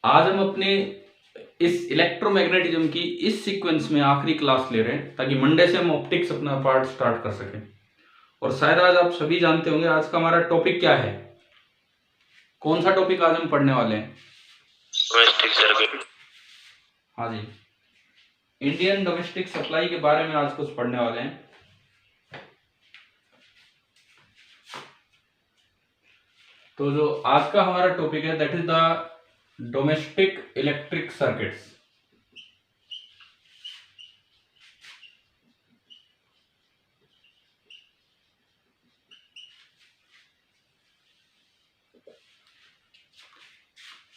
आज हम अपने इस इलेक्ट्रोमैग्नेटिज्म की इस सीक्वेंस में आखिरी क्लास ले रहे हैं ताकि मंडे से हम ऑप्टिक्स अपना पार्ट स्टार्ट कर सकें। और शायद आज आप सभी जानते होंगे आज का हमारा टॉपिक क्या है। कौन सा टॉपिक आज हम पढ़ने वाले हैं? Domestic circuit. हाँ जी, इंडियन डोमेस्टिक सप्लाई के बारे में आज कुछ पढ़ने वाले हैं। तो जो आज का हमारा टॉपिक है that is the domestic electric circuits.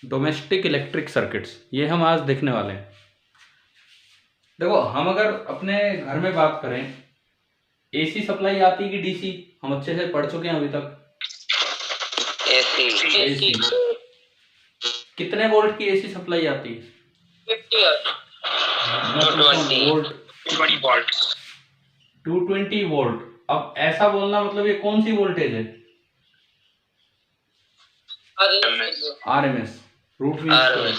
Domestic electric circuits ये हम आज देखने वाले हैं। देखो, हम अगर अपने घर में बात करें, एसी सप्लाई आती है कि डीसी? हम अच्छे से पढ़ चुके हैं अभी तक। एसी। कितने वोल्ट की एसी सप्लाई आती है? 220 वोल्ट। अब ऐसा बोलना मतलब ये कौन सी वोल्टेज है? RMS, root mean square.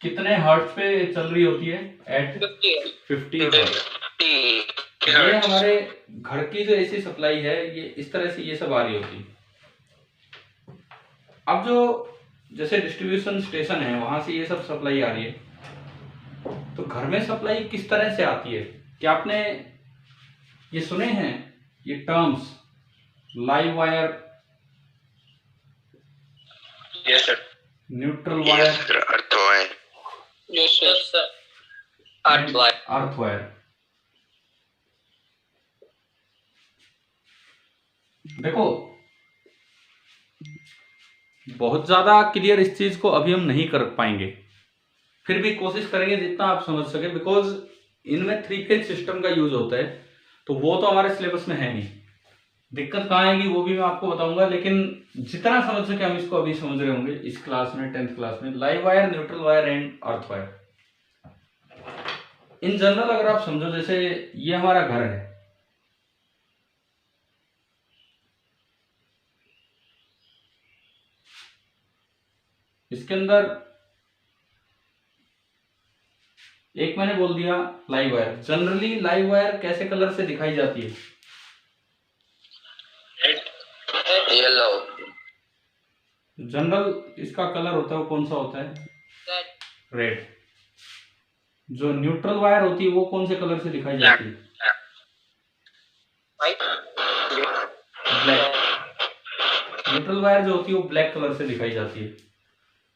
कितने हर्ट्ज पे चल रही होती है? At 50 hertz. ये हमारे घर की जो एसी सप्लाई है ये इस तरह से ये सब आ रही होती है। अब जो जैसे डिस्ट्रीब्यूशन स्टेशन है वहां से ये सब सप्लाई आ रही है, तो घर में सप्लाई किस तरह से आती है? क्या आपने ये सुने हैं ये terms, live wire, neutral wire, earth wire? देखो, बहुत ज्यादा क्लियर इस चीज को अभी हम नहीं कर पाएंगे, फिर भी कोशिश करेंगे जितना आप समझ सके, बिकॉज इनमें 3 फेज सिस्टम का यूज होता है, तो वो तो हमारे सिलेबस में है नहीं। दिक्कत कहाँ आएगी वो भी मैं आपको बताऊंगा, लेकिन जितना समझ सके हम इसको अभी समझ रहे होंगे इस क्लास में, 10th क्लास में। Live wire, neutral wire and earth wire. In general अगर आप समझो, जैसे ये हमारा घर है, इसके अंदर एक मैंने बोल दिया live wire. Generally live wire कैसे कलर से दिखाई जाती है? येलो। जनरल इसका कलर होता है वो कौन सा होता है? रेड। जो न्यूट्रल वायर होती है वो कौन से कलर से दिखाई जाती है? ब्लैक। न्यूट्रल वायर जो होती है वो ब्लैक कलर से दिखाई जाती है।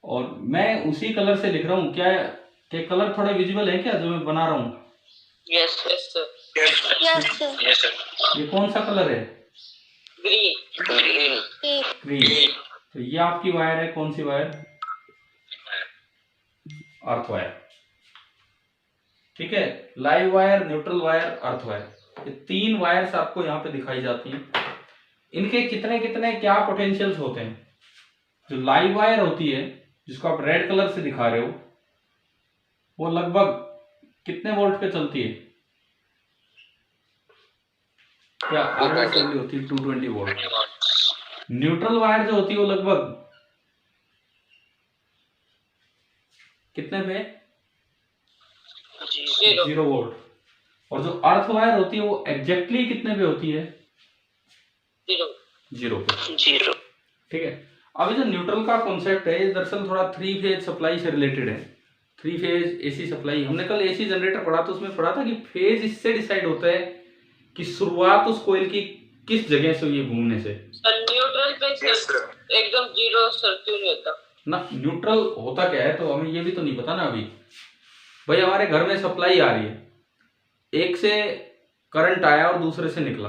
और मैं उसी कलर से लिख रहा हूँ। क्या कलर थोड़ा विजिबल है क्या जो मैं बना रहा हूँ? Yes sir. ये कौन सा कलर है? ग्रीन। तो ये आपकी वायर है, कौन सी वायर? Earth wire. ठीक है, live wire, neutral wire, earth wire, ये 3 वायर्स आपको यहाँ पे दिखाई जाती हैं। इनके कितने कितने क्या पोटेंशियल्स होते हैं? जो लाइव वायर होती है जिसको आप रेड कलर से दिखा रहे हो, वो लगभग कितने वोल्ट पे चलती है? क्या आरएमएस वैल्यू होती है 220 वोल्ट। न्यूट्रल वायर जो होती है वो लगभग कितने पे? 0 वोल्ट। और जो अर्थ वायर होती है वो एग्जैक्टली कितने पे होती है? 0 पे। ठीक है, अभी जो न्यूट्रल का कॉन्सेप्ट है ये दरअसल थोड़ा 3 फेज सप्लाई से रिलेटेड है। 3 फेज एसी सप्लाई, हमने कल एसी जनरेटर पढ़ा तो उसमें पढ़ा था कि फेज इससे डिसाइड होता है कि शुरुआत उस कोयल की किस जगह से हुई है घूमने से। न्यूट्रल पे एकदम 0 सर्किल होता ना। न्यूट्रल होता क्या है तो हमें ये भी तो नहीं पता ना अभी। भाई हमारे घर में सप्लाई आ रही है, एक से करंट आया और दूसरे से निकला,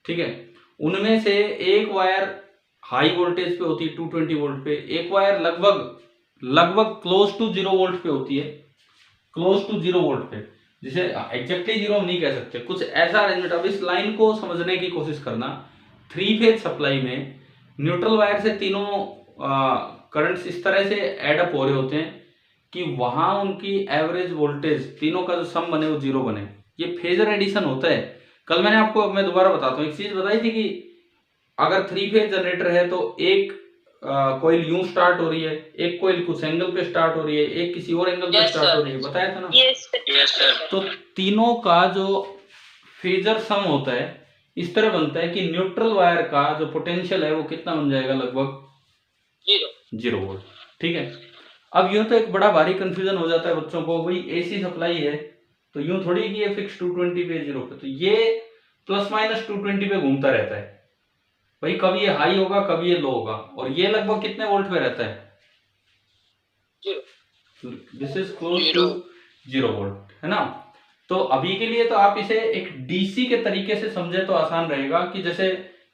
ठीक है। उनमें से एक वायर हाई वोल्टेज पे होती है 220 वोल्ट पे, एक वायर लगभग क्लोज टू 0 वोल्ट पे होती है, क्लोज टू 0 वोल्ट पे, जिसे एग्जैक्टली 0 हम नहीं कह सकते, कुछ ऐसा अरेंजमेंट। अब इस लाइन को समझने की कोशिश करना। 3 फेज सप्लाई में न्यूट्रल वायर से तीनों करंट्स इस तरह से एडअप हो रहे होते हैं कि वहां उनकी एवरेज वोल्टेज तीनों का जो सम बने वो 0 बने। ये फेजर एडिशन होता है। कल मैंने आपको, मैं दोबारा बताता हूँ, एक चीज बताई थी कि अगर 3 फेज जनरेटर है तो एक कोयल यूं स्टार्ट हो रही है, एक कोयल कुछ एंगल पे स्टार्ट हो रही है, एक किसी और एंगल पे Yes, स्टार्ट sir. हो रही है, बताया था ना। Yes, sir. तो तीनों का जो फेजर सम होता है इस तरह बनता है कि न्यूट्रल वायर का जो पोटेंशियल है वो कितना बन जाएगा, लगभग 0 वोल्ट। ठीक है, अब यूं तो एक बड़ा भारी कंफ्यूजन हो जाता है बच्चों को, भाई एसी सप्लाई है तो यूं थोड़ी कि ये फिक्स 220 पे 0 पे, तो ये प्लस माइनस 220 पे घूमता रहता है भाई, कभी ये हाई होगा कभी ये लो होगा, और ये लगभग कितने वोल्ट पे रहता है, this is close to 0 volt, है ना। तो अभी के लिए तो आप इसे एक डीसी के तरीके से समझे तो आसान रहेगा कि जैसे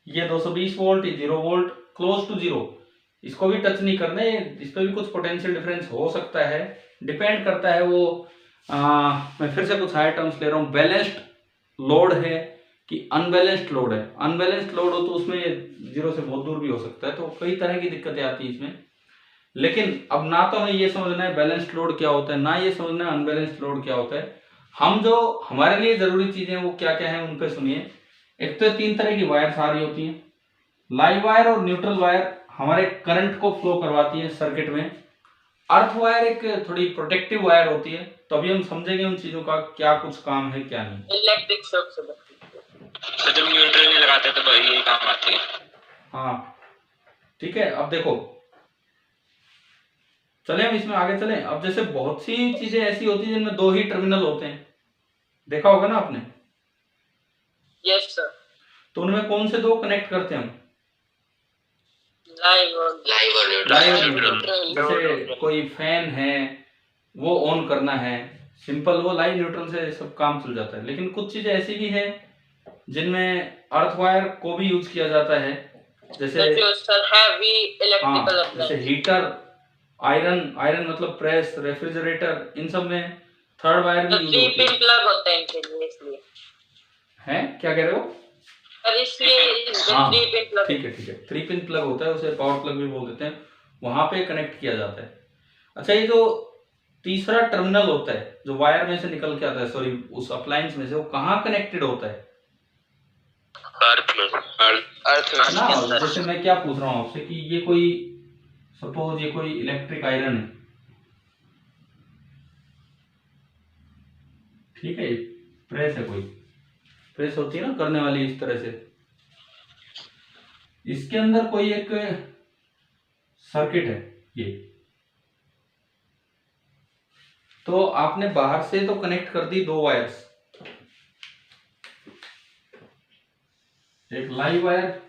ये 220 वोल्ट, ये 0 वोल्ट, क्लोज टू 0, इसको भी टच नहीं करने, इस पर भी कुछ पोटेंशियल डिफरेंस हो सकता है, डिपेंड करता है वो मैं फिर से कुछ हायर टर्म्स ले रहा हूँ, बैलेंस्ड लोड है कि अनबैलेंस्ड लोड है। अनबैलेंस्ड लोड हो तो उसमें 0 से बहुत दूर भी हो सकता है, तो कई तरह की दिक्कतें आती हैं इसमें। लेकिन अब ना तो हमें ये समझना है बैलेंस्ड लोड क्या होता है, ना ये समझना है अनबैलेंस्ड लोड क्या होता है। हम जो हमारे लिए जरूरी चीजें वो क्या क्या है उन पे सुनिए। एक तो 3 तरह की वायर आ रही होती हैं, लाइव वायर और न्यूट्रल वायर हमारे करंट को फ्लो करवाती है सर्किट में। अर्थ वायर एक थोड़ी प्रोटेक्टिव वायर होती है, तो अभी हम समझेंगे उन चीजों का क्या कुछ काम है क्या नहीं। इलेक्ट्रिक शॉक से तो जब न्यूट्रल नहीं लगाते तो यही काम आती है। हाँ ठीक है, अब देखो चले हम इसमें आगे चलें। अब जैसे बहुत सी चीजें ऐसी होती हैं जिनमें 2 ही टर्मिनल होते हैं, देखा होगा ना आपने। Yes sir. तो उनमें कौन से 2 कनेक्ट करते हैं हम, लाइव और न्यूट्रल। जैसे कोई फैन है वो ऑन करना है, सिंपल, वो लाइव न्यूट्रल से सब काम चल जाता है। लेकिन कुछ चीजें ऐसी भी है जिनमें अर्थ वायर को भी यूज किया जाता है, जैसे जैसे हीटर, आयरन मतलब प्रेस, रेफ्रिजरेटर, इन सब में थर्ड वायर भी यूज होती है। प्लग होता है इनके लिए, इसलिए है, क्या कह रहे हो? इसलिए ठीक है 3 पिन प्लग होता है, उसे पावर प्लग भी बोल देते हैं, वहां पे कनेक्ट किया जाता है। अच्छा, ये जो तीसरा टर्मिनल होता है जो वायर में से निकल के आता है, सॉरी उस अप्लायंस में से, वो कहाँ कनेक्टेड होता है? अर्थ में ना, जैसे मैं क्या पूछ रहा हूँ आपसे कि ये कोई सपोज ये कोई इलेक्ट्रिक आयरन है, ठीक है, प्रेस है, कोई प्रेस होती है ना करने वाली इस तरह से, इसके अंदर कोई एक सर्किट है ये, तो आपने बाहर से तो कनेक्ट कर दी 2 वायर्स, एक लाइव वायर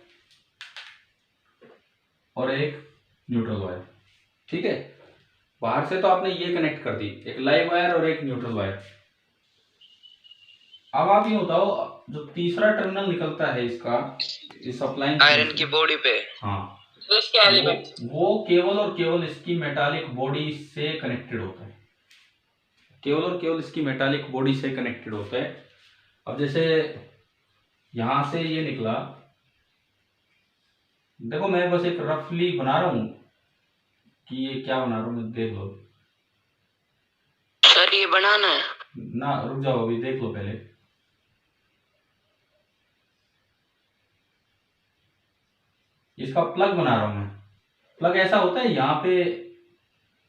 और एक न्यूट्रल वायर, ठीक है। बाहर से तो आपने ये कनेक्ट कर दी, एक लाइव वायर और एक न्यूट्रल वायर। अब आप ये बताओ, जो तीसरा टर्मिनल निकलता है इसका, इस अप्लायंस आयरन की बॉडी पे, हाँ, तो इसके एलिमेंट वो केवल और केवल इसकी मेटालिक बॉडी से कनेक्टेड होता है, केवल और केवल इसकी मेटालिक बॉडी से कनेक्टेड होता है। अब जैसे यहां से ये निकला, देखो मैं बस एक रफली बना रहा हूं कि ये क्या बना रहा हूं, मैं देख लो सर, ये बनाना है ना, रुक जाओ अभी देख लो पहले। इसका प्लग बना रहा हूं मैं, प्लग ऐसा होता है, यहाँ पे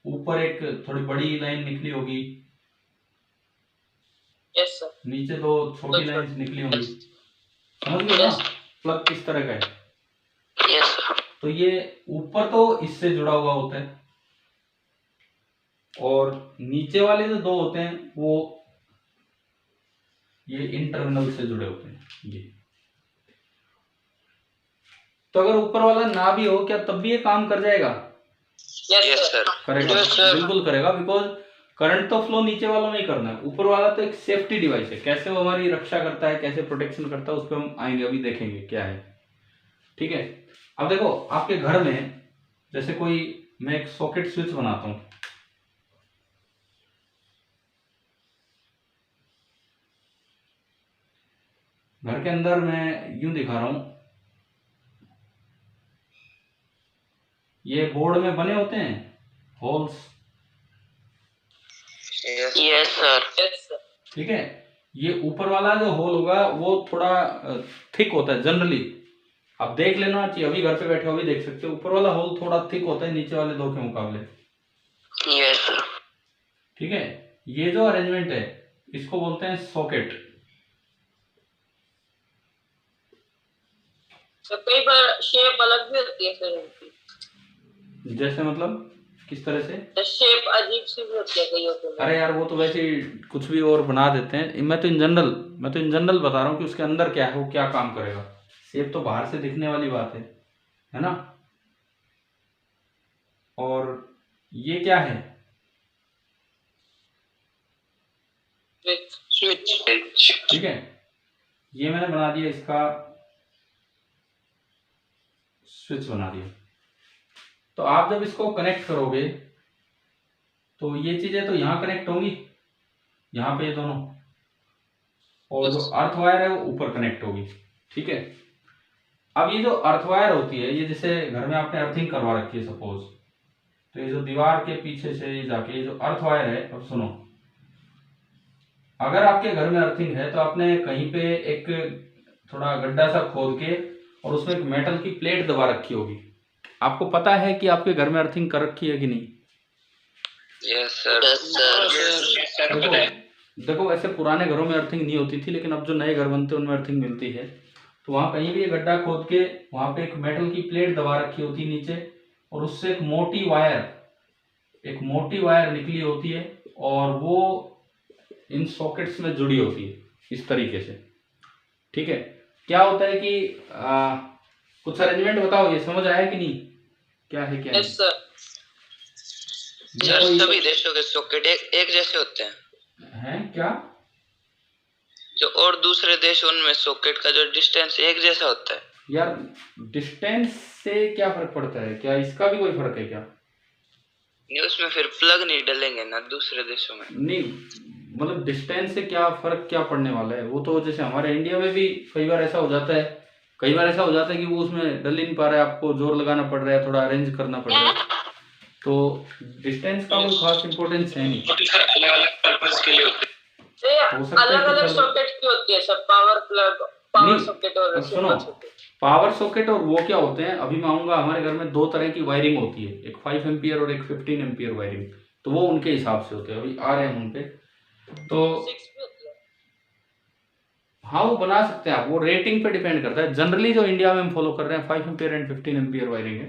ऊपर एक थोड़ी बड़ी लाइन निकली होगी, यस सर, नीचे 2 छोटी लाइन निकली होंगी, समझ गए ना प्लग किस तरह का है। Yes sir. तो ये ऊपर तो इससे जुड़ा हुआ होता है, और नीचे वाले जो 2 होते हैं वो ये इन टर्मिनल से जुड़े होते हैं ये। तो अगर ऊपर वाला ना भी हो, क्या तब भी ये काम कर जाएगा? यस सर, करेगा, बिल्कुल करेगा, बिकॉज करंट तो फ्लो नीचे वालों में ही करना है, ऊपर वाला तो एक सेफ्टी डिवाइस है, कैसे वो हमारी रक्षा करता है, कैसे प्रोटेक्शन करता है, उस पर हम आएंगे, अभी देखेंगे क्या है, ठीक है। अब देखो आपके घर में जैसे कोई, मैं एक सॉकेट स्विच बनाता हूं, घर के अंदर मैं यूं दिखा रहा हूं, ये बोर्ड में बने होते हैं होल्स, यस सर, ठीक है। ये ऊपर वाला जो होल होगा वो थोड़ा थिक होता है जनरली, आप देख लेना चाहिए, अभी घर पे बैठे हो भी देख सकते हो, ऊपर वाला होल थोड़ा थिक होता है नीचे वाले दो के मुकाबले। Yes sir. ठीक है, ये जो अरेंजमेंट है इसको बोलते हैं सॉकेट। तो कई बार शेप अलग भी होती है सर इनकी। जैसे मतलब किस तरह से? शेप अजीब सी भी होती है कईयों के में। अरे यार वो तो वैसे ही कुछ भी और बना देते हैं, मैं तो इन जनरल बता रहा हूँ कि उसके अंदर क्या है, वो क्या काम करेगा। शेप तो बाहर से दिखने वाली बात है ना। और ये क्या है? स्विच। ठीक है, ये मैंने बना दिया, इसका स्विच बना दिया। तो आप जब इसको कनेक्ट करोगे तो ये चीजें तो यहाँ कनेक्ट होंगी, यहाँ पे ये दोनों, और जो अर्थ वायर है वो ऊपर कनेक्ट होगी। ठीक है, अब ये जो अर्थ वायर होती है, ये जैसे घर में आपने अर्थिंग करवा रखी है सपोज, तो ये जो दीवार के पीछे से ये जाके ये जो अर्थ वायर है, अब सुनो, अगर आपके घर में अर्थिंग है तो आपने कहीं पे एक थोड़ा गड्ढा सा खोद के और उसमें एक मेटल की प्लेट दबा रखी होगी। आपको पता है कि आपके घर में अर्थिंग कर रखी है कि नहीं? Yes sir. देखो वैसे पुराने घरों में अर्थिंग नहीं होती थी, लेकिन अब जो नए घर बनते हैं उनमें अर्थिंग मिलती है। तो वहां कहीं भी गड्ढा खोद के वहां पे एक मेटल की प्लेट दबा रखी होती है नीचे, और उससे एक मोटी वायर निकली होती है, और वो इन सॉकेट्स में जुड़ी होती है इस तरीके से। ठीक है, क्या होता है कि कुछ अरेंजमेंट बताओ, ये समझ आया कि नहीं? क्या है क्या? Yes sir. सभी देशों के सॉकेट एक जैसे होते हैं क्या? जो और दूसरे देश उनमें सॉकेट का जो डिस्टेंस एक जैसा होता है। यार डिस्टेंस से क्या फर्क पड़ता है? क्या इसका भी कोई फर्क है क्या? नहीं, उसमें फिर प्लग नहीं डलेंगे ना दूसरे देशों में। नहीं, मतलब डिस्टेंस से क्या फर्क क्या पड़ने वाला है? वो तो जैसे हमारे इंडिया में भी कई बार ऐसा हो जाता है कि वो उसमें डल ही नहीं पा रहा है, आपको जोर लगाना पड़ रहा है, थोड़ा अरेंज करना पड़ रहा है। तो डिस्टेंस का कोई खास इम्पोर्टेंस है नहीं। अलग अलग पर्पस के लिए होते हैं। अलग अलग सॉकेट की होती है सब, पावर प्लग, पावर सॉकेट और सुनो, पावर सॉकेट और वो क्या होते हैं, अभी मैं आऊंगा, हमारे घर में दो तरह की वायरिंग होती है, एक 5 एम्पियर और एक 15 एम्पियर वायरिंग, तो वो उनके हिसाब से होते हैं, अभी आ रहे हैं उन पे। तो हाँ वो बना सकते हैं आप, वो रेटिंग पे डिपेंड करता है। जनरली जो इंडिया में हम फॉलो कर रहे हैं 5 एम्पियर एंड 15 एम्पियर वायरिंग है।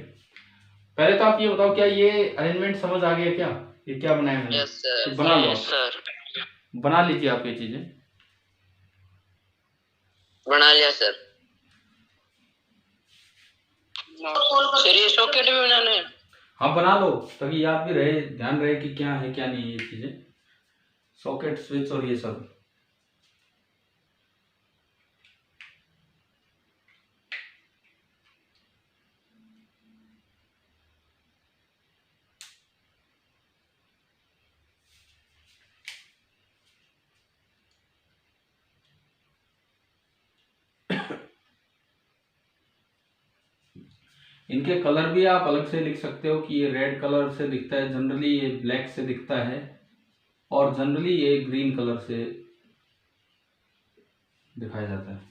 पहले तो आप ये बताओ, क्या ये अरेंजमेंट समझ आ गया? क्या ये क्या बनाया मैंने? Yes sir. बना लो सर, बना लीजिए आप ये चीजें। बना लिया सर। सर ये सॉकेट भी बनाने हैं? हाँ बना लो, ताकि याद भी रहे, ध्यान रहे कि क्या है क्या नहीं है ये चीजें, सॉकेट स्विच और ये सब। इनके कलर भी आप अलग से लिख सकते हो कि ये रेड कलर से दिखता है, जनरली ये ब्लैक से दिखता है, और जनरली ये ग्रीन कलर से दिखाया जाता है।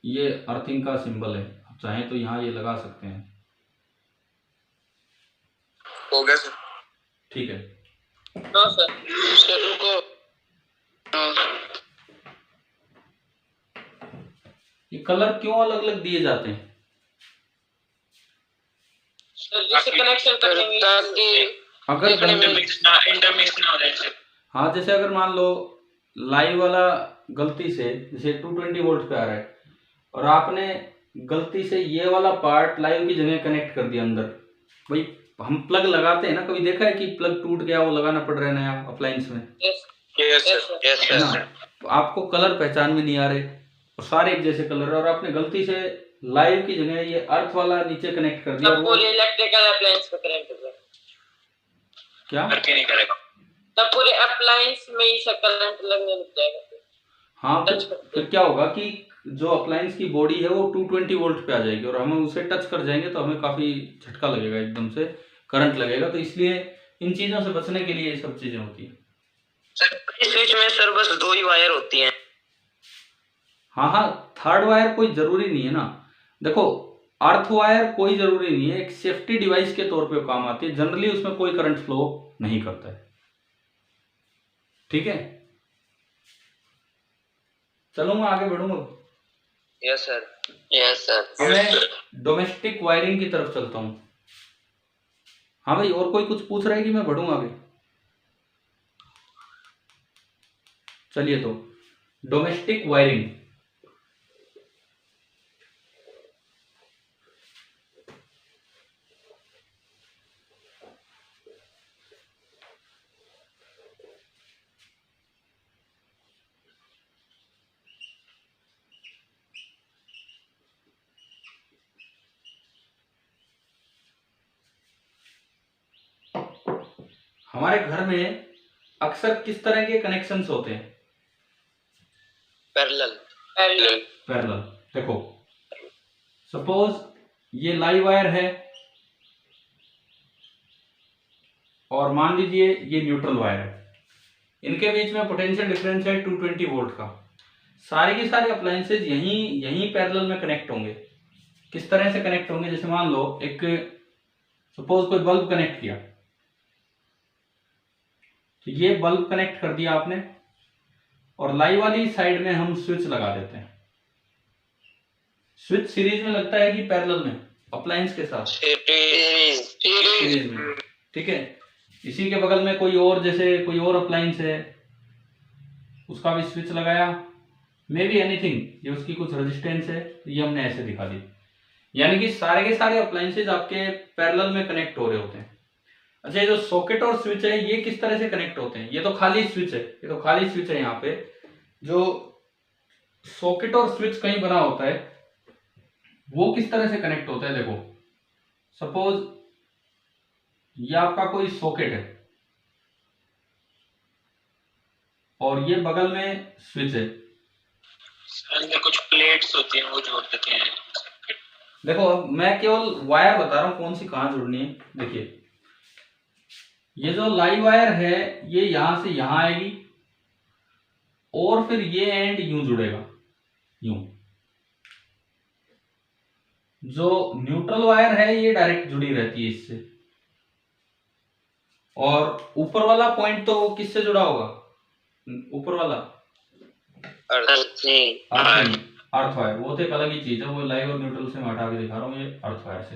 ये अर्थिंग का सिंबल है, आप चाहें तो यहाँ ये लगा सकते हैं। हो गया सर। ठीक है। हाँ सर। सर रुको। ये कलर क्यों अलग अलग दिए जाते हैं? सर जिससे कनेक्शन करने में ताकि अगर इंटरमिक्स ना हो जाए। हाँ, जैसे अगर मान लो लाइव वाला गलती से जैसे 220 वोल्ट पे आ रहा है, और आपने गलती से ये वाला पार्ट लाइव की जगह कनेक्ट कर दिया अंदर। भाई हम प्लग लगाते हैं ना, कभी देखा है कि प्लग टूट गया, वो लगाना पड़ रहा है नया अप्लायंस में? Yes sir. तो आपको कलर पहचान में नहीं आ रहे, और सारे एक जैसे कलर, और आपने गलती से लाइव की जगह ये अर्थ वाला नीचे कनेक्ट कर दिया, पूरे इलेक्ट्रिकल अप्लायंस पे करंट लगे। क्या करके नहीं करेगा, तब पूरे अप्लायंस में ही करंट लगने लग जाएगा। हाँ, फिर क्या होगा कि जो अप्लायंस की बॉडी है वो 220 वोल्ट पे आ जाएगी, और हम उसे टच कर जाएंगे तो हमें काफी झटका लगेगा, एकदम से करंट लगेगा। तो इसलिए इन चीजों से बचने के लिए ये सब चीजें होती है। सर इस स्विच में सर बस 2 ही वायर होती हैं। हाँ हाँ, थर्ड वायर कोई जरूरी नहीं है ना। देखो, अर्थ वायर कोई जरूरी नहीं है, एक सेफ्टी डिवाइस के तौर पे काम आती है, जनरली उसमें कोई करंट फ्लो नहीं करता है। ठीक है, चलो मैं आगे बढ़ूंगा। Yes sir, yes sir. अब मैं डोमेस्टिक वायरिंग की तरफ चलता हूँ। हाँ भाई, और कोई कुछ पूछ रहा है कि मैं बढ़ूँ आगे? चलिए, तो डोमेस्टिक वायरिंग। हमारे घर में अक्सर किस तरह के कनेक्शंस होते हैं? पैरेलल। पैरेलल। देखो, सपोज ये लाइव वायर है और मान लीजिए ये न्यूट्रल वायर है, इनके बीच में पोटेंशियल डिफरेंस है 220 वोल्ट का। सारे के सारे अप्लायंसेज यहीं पैरेलल में कनेक्ट होंगे। किस तरह से कनेक्ट होंगे? जैसे मान लो एक सपोज कोई बल्ब कनेक्ट किया, तो ये बल्ब कनेक्ट कर दिया आपने, और लाइव वाली साइड में हम स्विच लगा देते हैं। स्विच सीरीज में लगता है कि पैरेलल में अप्लायंस के साथ? सीरीज में। ठीक है, इसी के बगल में कोई और, जैसे कोई और अप्लायंस है, उसका भी स्विच लगाया, मे बी एनीथिंग, ये उसकी कुछ रेजिस्टेंस है, ये हमने ऐसे दिखा दी। यानी कि सारे के सारे अप्लायंसेज आपके पैरेलल में कनेक्ट हो रहे होते हैं। अच्छा, ये जो सॉकेट और स्विच है, ये किस तरह से कनेक्ट होते हैं? ये तो खाली स्विच है, ये तो खाली स्विच है। यहाँ पे जो सॉकेट और स्विच कहीं बना होता है, वो किस तरह से कनेक्ट होता है? देखो, सपोज ये आपका कोई सॉकेट है और ये बगल में स्विच है। इसमें कुछ प्लेट्स होती हैं, वो जोड़ देते हैं। देखो, अब मैं केवल वायर बता रहा हूँ कौन सी कहाँ जोड़नी है। देखिए, ये जो लाइव वायर है, ये यहां से यहां आएगी और फिर ये एंड यूं जुड़ेगा, यूं। जो न्यूट्रल वायर है, ये डायरेक्ट जुड़ी रहती है इससे। और ऊपर वाला पॉइंट तो किससे जुड़ा होगा? ऊपर वाला अर्थ वायर, वो तो एक अलग ही चीज है, वो लाइव और न्यूट्रल से मैं हटा के दिखा रहा हूँ, ये अर्थ वायर से।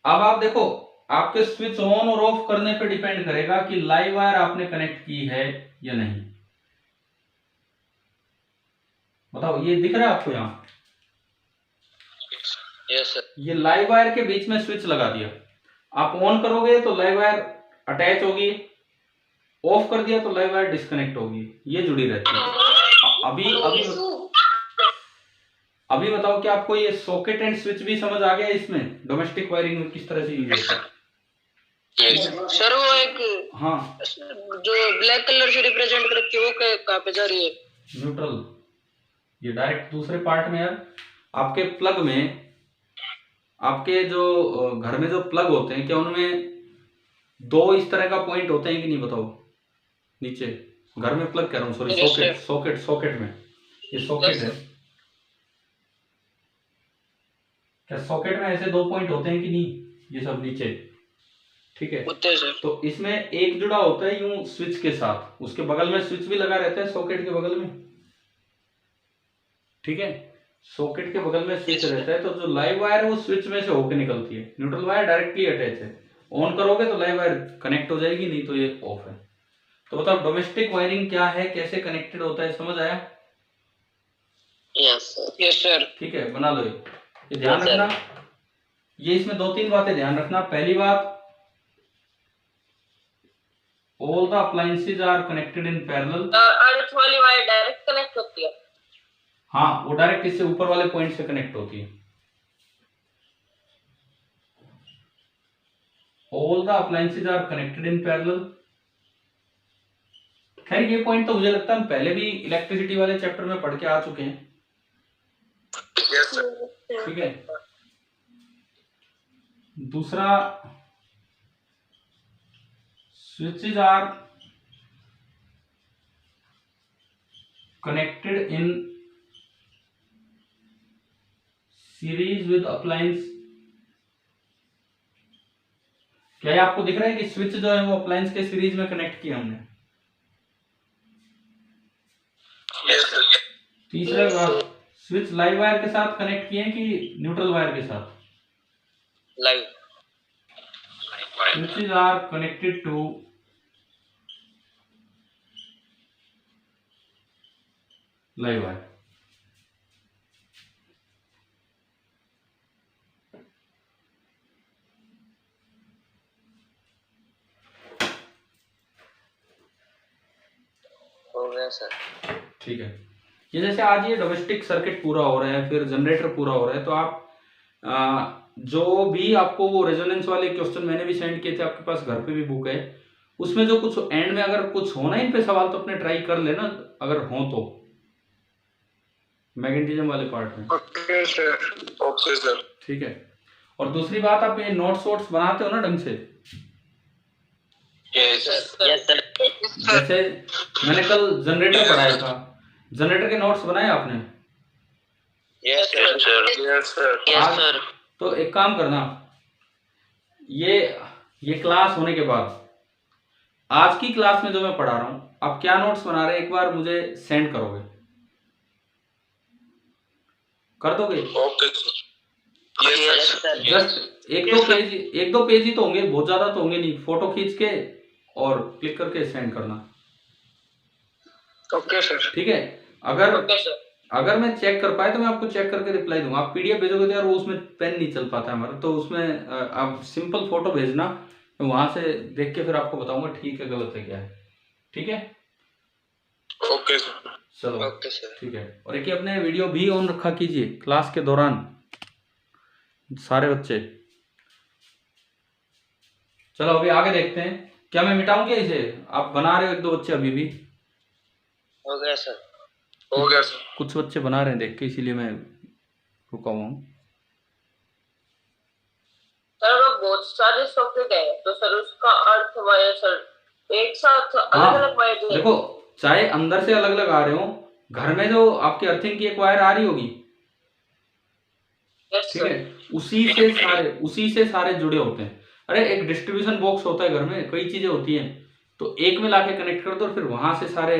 अब आप देखो, आपके स्विच ऑन और ऑफ करने पे डिपेंड करेगा कि लाइव वायर आपने कनेक्ट की है या नहीं। बताओ, ये दिख रहा है आपको यहाँ? Yes sir. ये लाइव वायर के बीच में स्विच लगा दिया, आप ऑन करोगे तो लाइव वायर अटैच होगी, ऑफ कर दिया तो लाइव वायर डिस्कनेक्ट होगी, ये जुड़ी रहती है। अभी बताओ कि आपको ये सॉकेट एंड स्विच भी समझ आ गया इसमें डोमेस्टिक वायरिंग में किस तरह से यूज होता है? सर वो एक, हाँ, जो ब्लैक कलर से रिप्रेजेंट कर रखी है, वो कहाँ पे जा रही है? न्यूट्रल। ये डायरेक्ट दूसरे पार्ट में यार, आपके प्लग में, आपके जो घर में जो प्लग होते हैं, क्या उनमें दो इस तरह का पॉइंट होते हैं कि नहीं? बताओ, नीचे घर में प्लग कह रहा हूँ, सॉरी, सॉकेट में, ये सॉकेट है, क्या सॉकेट में ऐसे दो पॉइंट होते हैं कि नहीं? ये सब नीचे, ठीक है। तो इसमें एक जुड़ा होता है यूं स्विच के साथ, उसके बगल में स्विच भी लगा रहता है सॉकेट के बगल में, ठीक है। सॉकेट के बगल में स्विच रहता है, तो जो लाइव वायर है वो स्विच में से होकर निकलती है, न्यूट्रल वायर डायरेक्टली अटैच है। ऑन करोगे तो लाइव वायर कनेक्ट हो जाएगी, नहीं तो ये ऑफ है। तो बताओ डोमेस्टिक वायरिंग क्या है, कैसे कनेक्टेड होता है, समझ आया? Yes sir. ठीक है, बना लो ये ध्यान रखना। ये इसमें दो तीन बातें ध्यान रखना। पहली बात, all the appliances are connected in parallel। अर्थ वाली वायर डायरेक्ट कनेक्ट होती है? हाँ, वो डायरेक्ट इससे ऊपर वाले पॉइंट से कनेक्ट होती है। All the appliances are connected in parallel। खैर, ये पॉइंट तो मुझे लगता है हम पहले भी इलेक्ट्रिसिटी वाले चैप्टर में पढ़ के आ चुके हैं। ठीक है। दूसरा, switches are connected in series with appliance. क्या ये आपको दिख रहा है कि स्विच जो है वो अप्लायंस के सीरीज में कनेक्ट किया हमने? तीसरा बात, स्विच लाइव वायर के साथ कनेक्ट किए कि न्यूट्रल वायर के साथ? Live. Switches are connected to live wire. हो गया सर। ठीक है। ये जैसे आज ये डोमेस्टिक सर्किट पूरा हो रहा है, फिर जनरेटर पूरा हो रहा है, तो आप जो भी आपको वो रेजोनेंस वाले क्वेश्चन मैंने भी सेंड किए थे, आपके पास घर पे भी बुक है, उसमें जो कुछ एंड में अगर कुछ होना इन पे सवाल तो अपने ट्राई कर लेना अगर हो तो, मैग्नेटिज्म वाले पार्ट में। Okay sir. Okay sir. ठीक है। और दूसरी बात, आप ये नोट्स वोट्स बनाते हो ना ढंग से? Yes sir. जैसे मैंने कल जनरेटर पढ़ाया था, जनरेटर के नोट्स बनाए आपने? Yes sir. Yes sir. Yes sir. तो एक काम करना, ये क्लास होने के बाद आज की क्लास में जो मैं पढ़ा रहा हूं, आप क्या नोट्स बना रहे हैं एक बार मुझे सेंड करोगे? कर दोगे? Okay sir. Yes sir. Just एक दो पेज ही तो होंगे, बहुत ज्यादा तो होंगे नहीं, फोटो खींच के और क्लिक करके सेंड करना। Okay sir. ठीक है। अगर मैं चेक कर पाए तो मैं आपको चेक करके रिप्लाई दूंगा। आप पीडीएफ भेजोगे तो यार वो उसमें पेन नहीं चल पाता है हमारा, तो उसमें आप सिंपल फोटो भेजना, मैं वहां से देख के फिर आपको बताऊंगा ठीक है गलत है क्या है। ठीक है। Okay sir. चलो ओके सर। ठीक है। और एक अपने वीडियो भी ऑन रखा कीजिए क्लास के दौरान सारे बच्चे। चलो अभी आगे देखते हैं। क्या मैं मिटाऊं क्या इसे? आप बना रहे हो एक दो बच्चे अभी भी? हो गया सर। हो गया सर। कुछ बच्चे बना रहे हैं देख के, इसीलिए मैं रुका हुआ हूँ। सर वो बहुत सारे सॉकेट है, तो सर उसका अर्थ वायर सर एक साथ अलग अलग वायर जो देखो, चाहे अंदर से अलग अलग आ रहे हो, घर में जो आपकी अर्थिंग की एक वायर आ रही होगी, ठीक है, उसी से सारे जुड़े होते हैं। अरे एक डिस्ट्रीब्यूशन बॉक्स होता है घर में, कई चीजें होती हैं, तो एक में लाके कनेक्ट कर दो, फिर वहां से सारे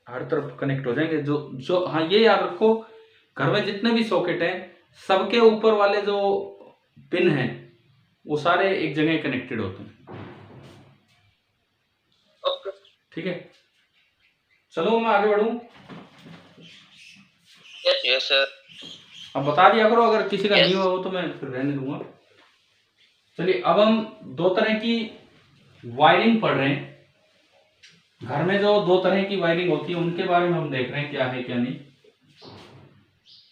हर तरफ कनेक्ट हो जाएंगे। जो हाँ ये याद रखो, घर में जितने भी सॉकेट हैं सबके ऊपर वाले जो पिन हैं वो सारे एक जगह कनेक्टेड होते हैं। ठीक है। चलो मैं आगे बढ़ूं। Yes sir. अब बता दिया करो, अगर किसी का नहीं हुआ हो तो मैं फिर रहने दूंगा। चलिए अब हम दो तरह की वायरिंग पढ़ रहे हैं। घर में जो दो तरह की वायरिंग होती है उनके बारे में हम देख रहे हैं क्या है क्या नहीं।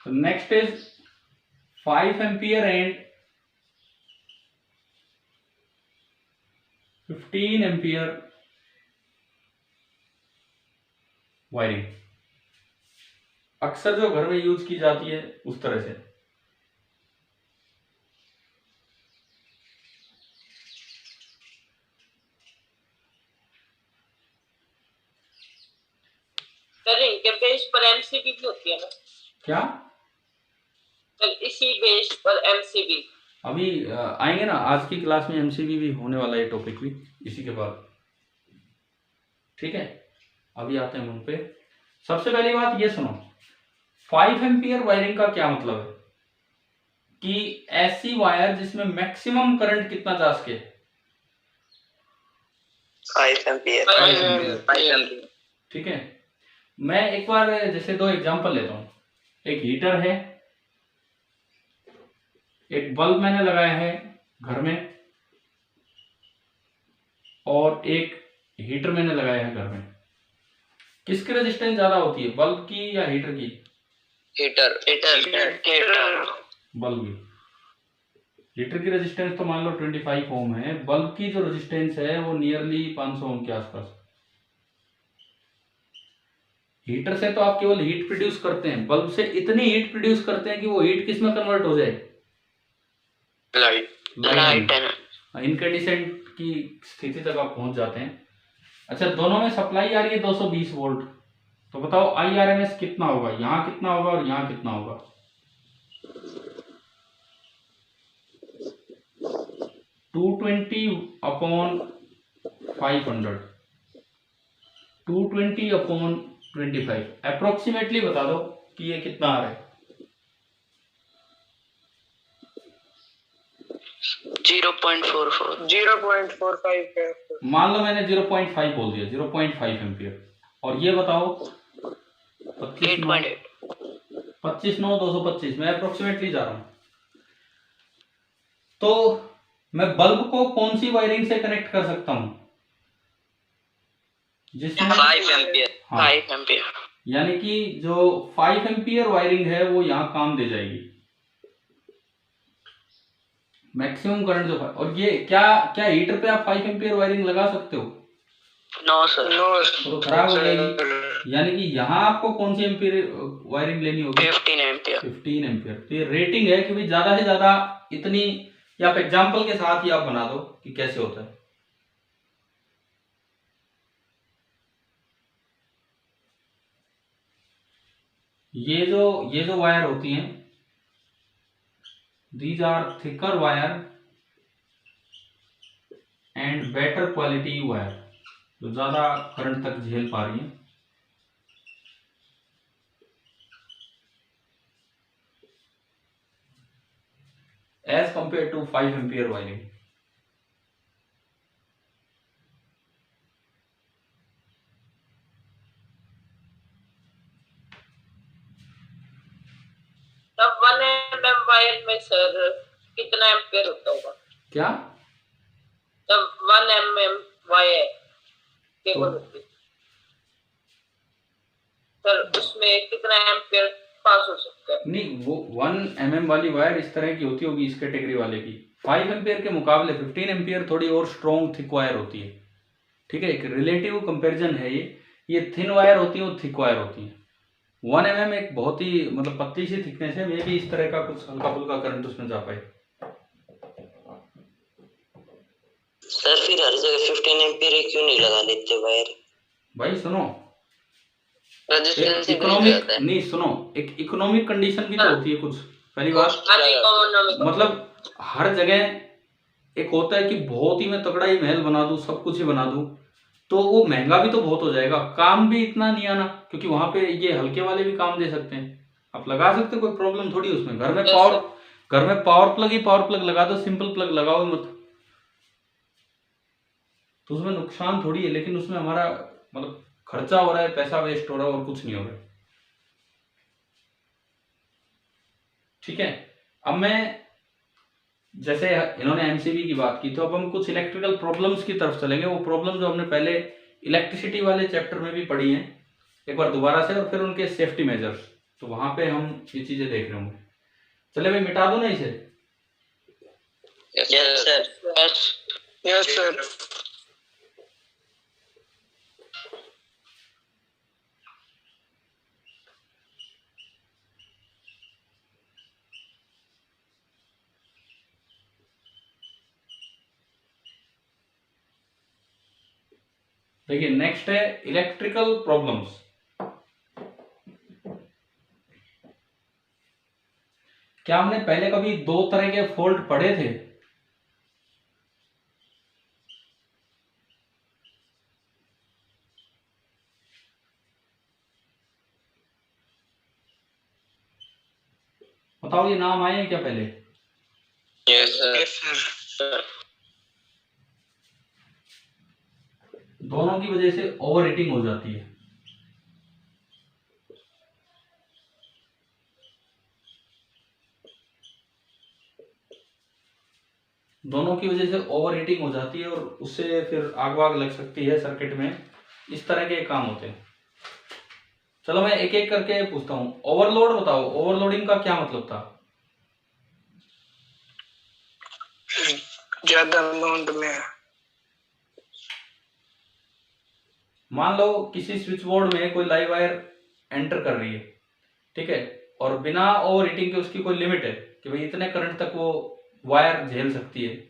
तो next is 5 ampere and 15 ampere wiring. अक्सर जो घर में यूज की जाती है उस तरह से। सर इनके बेस पर एमसीबी भी होती है ना? क्या? सर इसी बेस पर एमसीबी अभी आएंगे ना, आज की क्लास में एमसीबी भी होने वाला है, टॉपिक भी इसी के बाद। ठीक है, अभी आते हैं उन पे। सबसे पहली बात ये सुनो, 5 एम्पियर वायरिंग का क्या मतलब है कि ऐसी वायर जिसमें मैक्सिमम करंट कितना जा सके? 5 एम्पियर। ठीक है। मैं एक बार जैसे दो एग्जांपल लेता हूं। एक हीटर है, एक बल्ब मैंने लगाया है घर में, और एक हीटर मैंने लगाया है घर में। किसकी रेजिस्टेंस ज्यादा होती है, बल्ब की या हीटर की? हीटर। बल्ब की। हीटर की रेजिस्टेंस तो मान लो 25 ओम है, बल्ब की जो रेजिस्टेंस है वो नियरली 500 ओम के आसपास। हीटर से तो आप केवल हीट प्रोड्यूस करते हैं, बल्ब से इतनी हीट प्रोड्यूस करते हैं कि वो हीट किस में कन्वर्ट हो जाए? लाइट। इनकैंडिसेंट की स्थिति तक आप पहुंच जाते हैं। अच्छा, दोनों में सप्लाई आ रही है 220 वोल्ट, तो बताओ IRMS कितना होगा, यहाँ कितना होगा और यहाँ कितना होगा? 220/500, 220/25। अप्रोक्सीमेटली बता दो कि ये कितना आ रहा है। 0.44। 0.45 मान लो मैंने 0.5 बोल दिया, 0.5 एम्पियर। और ये बताओ 8.8। 25/9 225, मैं अप्रोक्सीमेटली जा रहा हूँ। तो मैं बल्ब को कौन सी वायरिंग से कनेक्ट कर सकता हूँ जिसमें 5 एम्पियर। हाँ 5 एम्पियर। यानी कि जो 5 एम्पियर वायरिंग है वो यहाँ काम दे जाएगी, मैक्सिमम करंट जो है। और ये क्या क्या हीटर पे आप 5 एम्पियर वायरिंग लगा सकते हो? No sir. तो खराब हो जाएगी। यानी कि यहाँ आपको कौन सी एम्पियर वायरिंग लेनी होगी? 15 एम्पियर। 15 एम्पियर। तो ये रेटिंग है कि भाई ज्यादा से ज्यादा इतनी, या आप एग्जांपल के साथ ही आप बना दो कि कैसे होता है। ये जो वायर होती हैं, these are thicker wire and better quality wire, जो ज्यादा करंट तक झेल पा रही है। As compare to 5 ampere wiring. तब 1 mm वायर में सर कितना एम्पियर होता होगा? क्या? तब 1 mm वायर केबल होती सर, उसमें कितना एम्पियर पास हो सकता है? नहीं, वो 1 mm वाली वायर इस तरह की होती होगी, इस कैटेगरी वाले की। 5 एम्पियर के मुकाबले 15 एम्पियर थोड़ी और स्ट्रॉन्ग थिक वायर होती है। ठीक है, एक रिलेटिव कंपैरिजन है ये थिन वायर होती है और थिक वायर होती है। 1 mm एक बहुत ही मतलब पतली सी थिकनेस है, मे भी इस तरह का कुछ हल्का फुल्का करंट उसमें जा पाए। सर फिर हर जगह 15 एम्पियर क्यों नहीं लगा लेते वायर? भाई सुनो, रेजिस्टेंस इकोनॉमिक नहीं, सुनो, एक इकोनॉमिक कंडीशन भी तो होती है कुछ। पहली बात मतलब हर जगह एक होता है कि बहुत ही मैं तगड़ा ही महल बना दूं, सब कुछ ही बना दूं, तो वो महंगा भी तो बहुत हो जाएगा, काम भी इतना नहीं आना, क्योंकि वहां पे ये हल्के वाले भी काम दे सकते हैं, आप लगा सकते हो, कोई प्रॉब्लम थोड़ी उसमें। घर में पावर प्लग ही पावर प्लग लगा दो, सिंपल प्लग लगाओ मत, तो उसमें नुकसान थोड़ी है, लेकिन उसमें हमारा मतलब खर्चा हो रहा है, पैसा वेस्ट हो रहा है, और कुछ नहीं हो रहा है। ठीक है, अब मैं जैसे इन्होंने एमसीबी की बात की, तो अब हम कुछ इलेक्ट्रिकल प्रॉब्लम्स की तरफ चलेंगे। वो प्रॉब्लम जो हमने पहले इलेक्ट्रिसिटी वाले चैप्टर में भी पढ़ी हैं, एक बार दोबारा से, और फिर उनके सेफ्टी मेजर्स, तो वहां पे हम ये चीजें देख रहे होंगे। चले भाई, मिटा दो ना इसे। Yes sir. Yes sir. देखिए, नेक्स्ट है इलेक्ट्रिकल प्रॉब्लम्स। क्या हमने पहले कभी दो तरह के फॉल्ट पढ़े थे? बताओ, ये नाम आए हैं क्या पहले? Yes sir. दोनों की वजह से ओवर हीटिंग हो जाती है। दोनों की वजह से ओवर हीटिंग हो जाती है, और उससे फिर आग वाग लग सकती है सर्किट में। इस तरह के काम होते हैं। चलो मैं एक एक करके पूछता हूँ। ओवरलोड बताओ, ओवरलोडिंग का क्या मतलब था? ज्यादा अमाउंट में। मान लो किसी स्विच बोर्ड में कोई लाइव वायर एंटर कर रही है, ठीक है, और बिना ओवर हीटिंग के उसकी कोई लिमिट है कि भाई इतने करंट तक वो वायर झेल सकती है,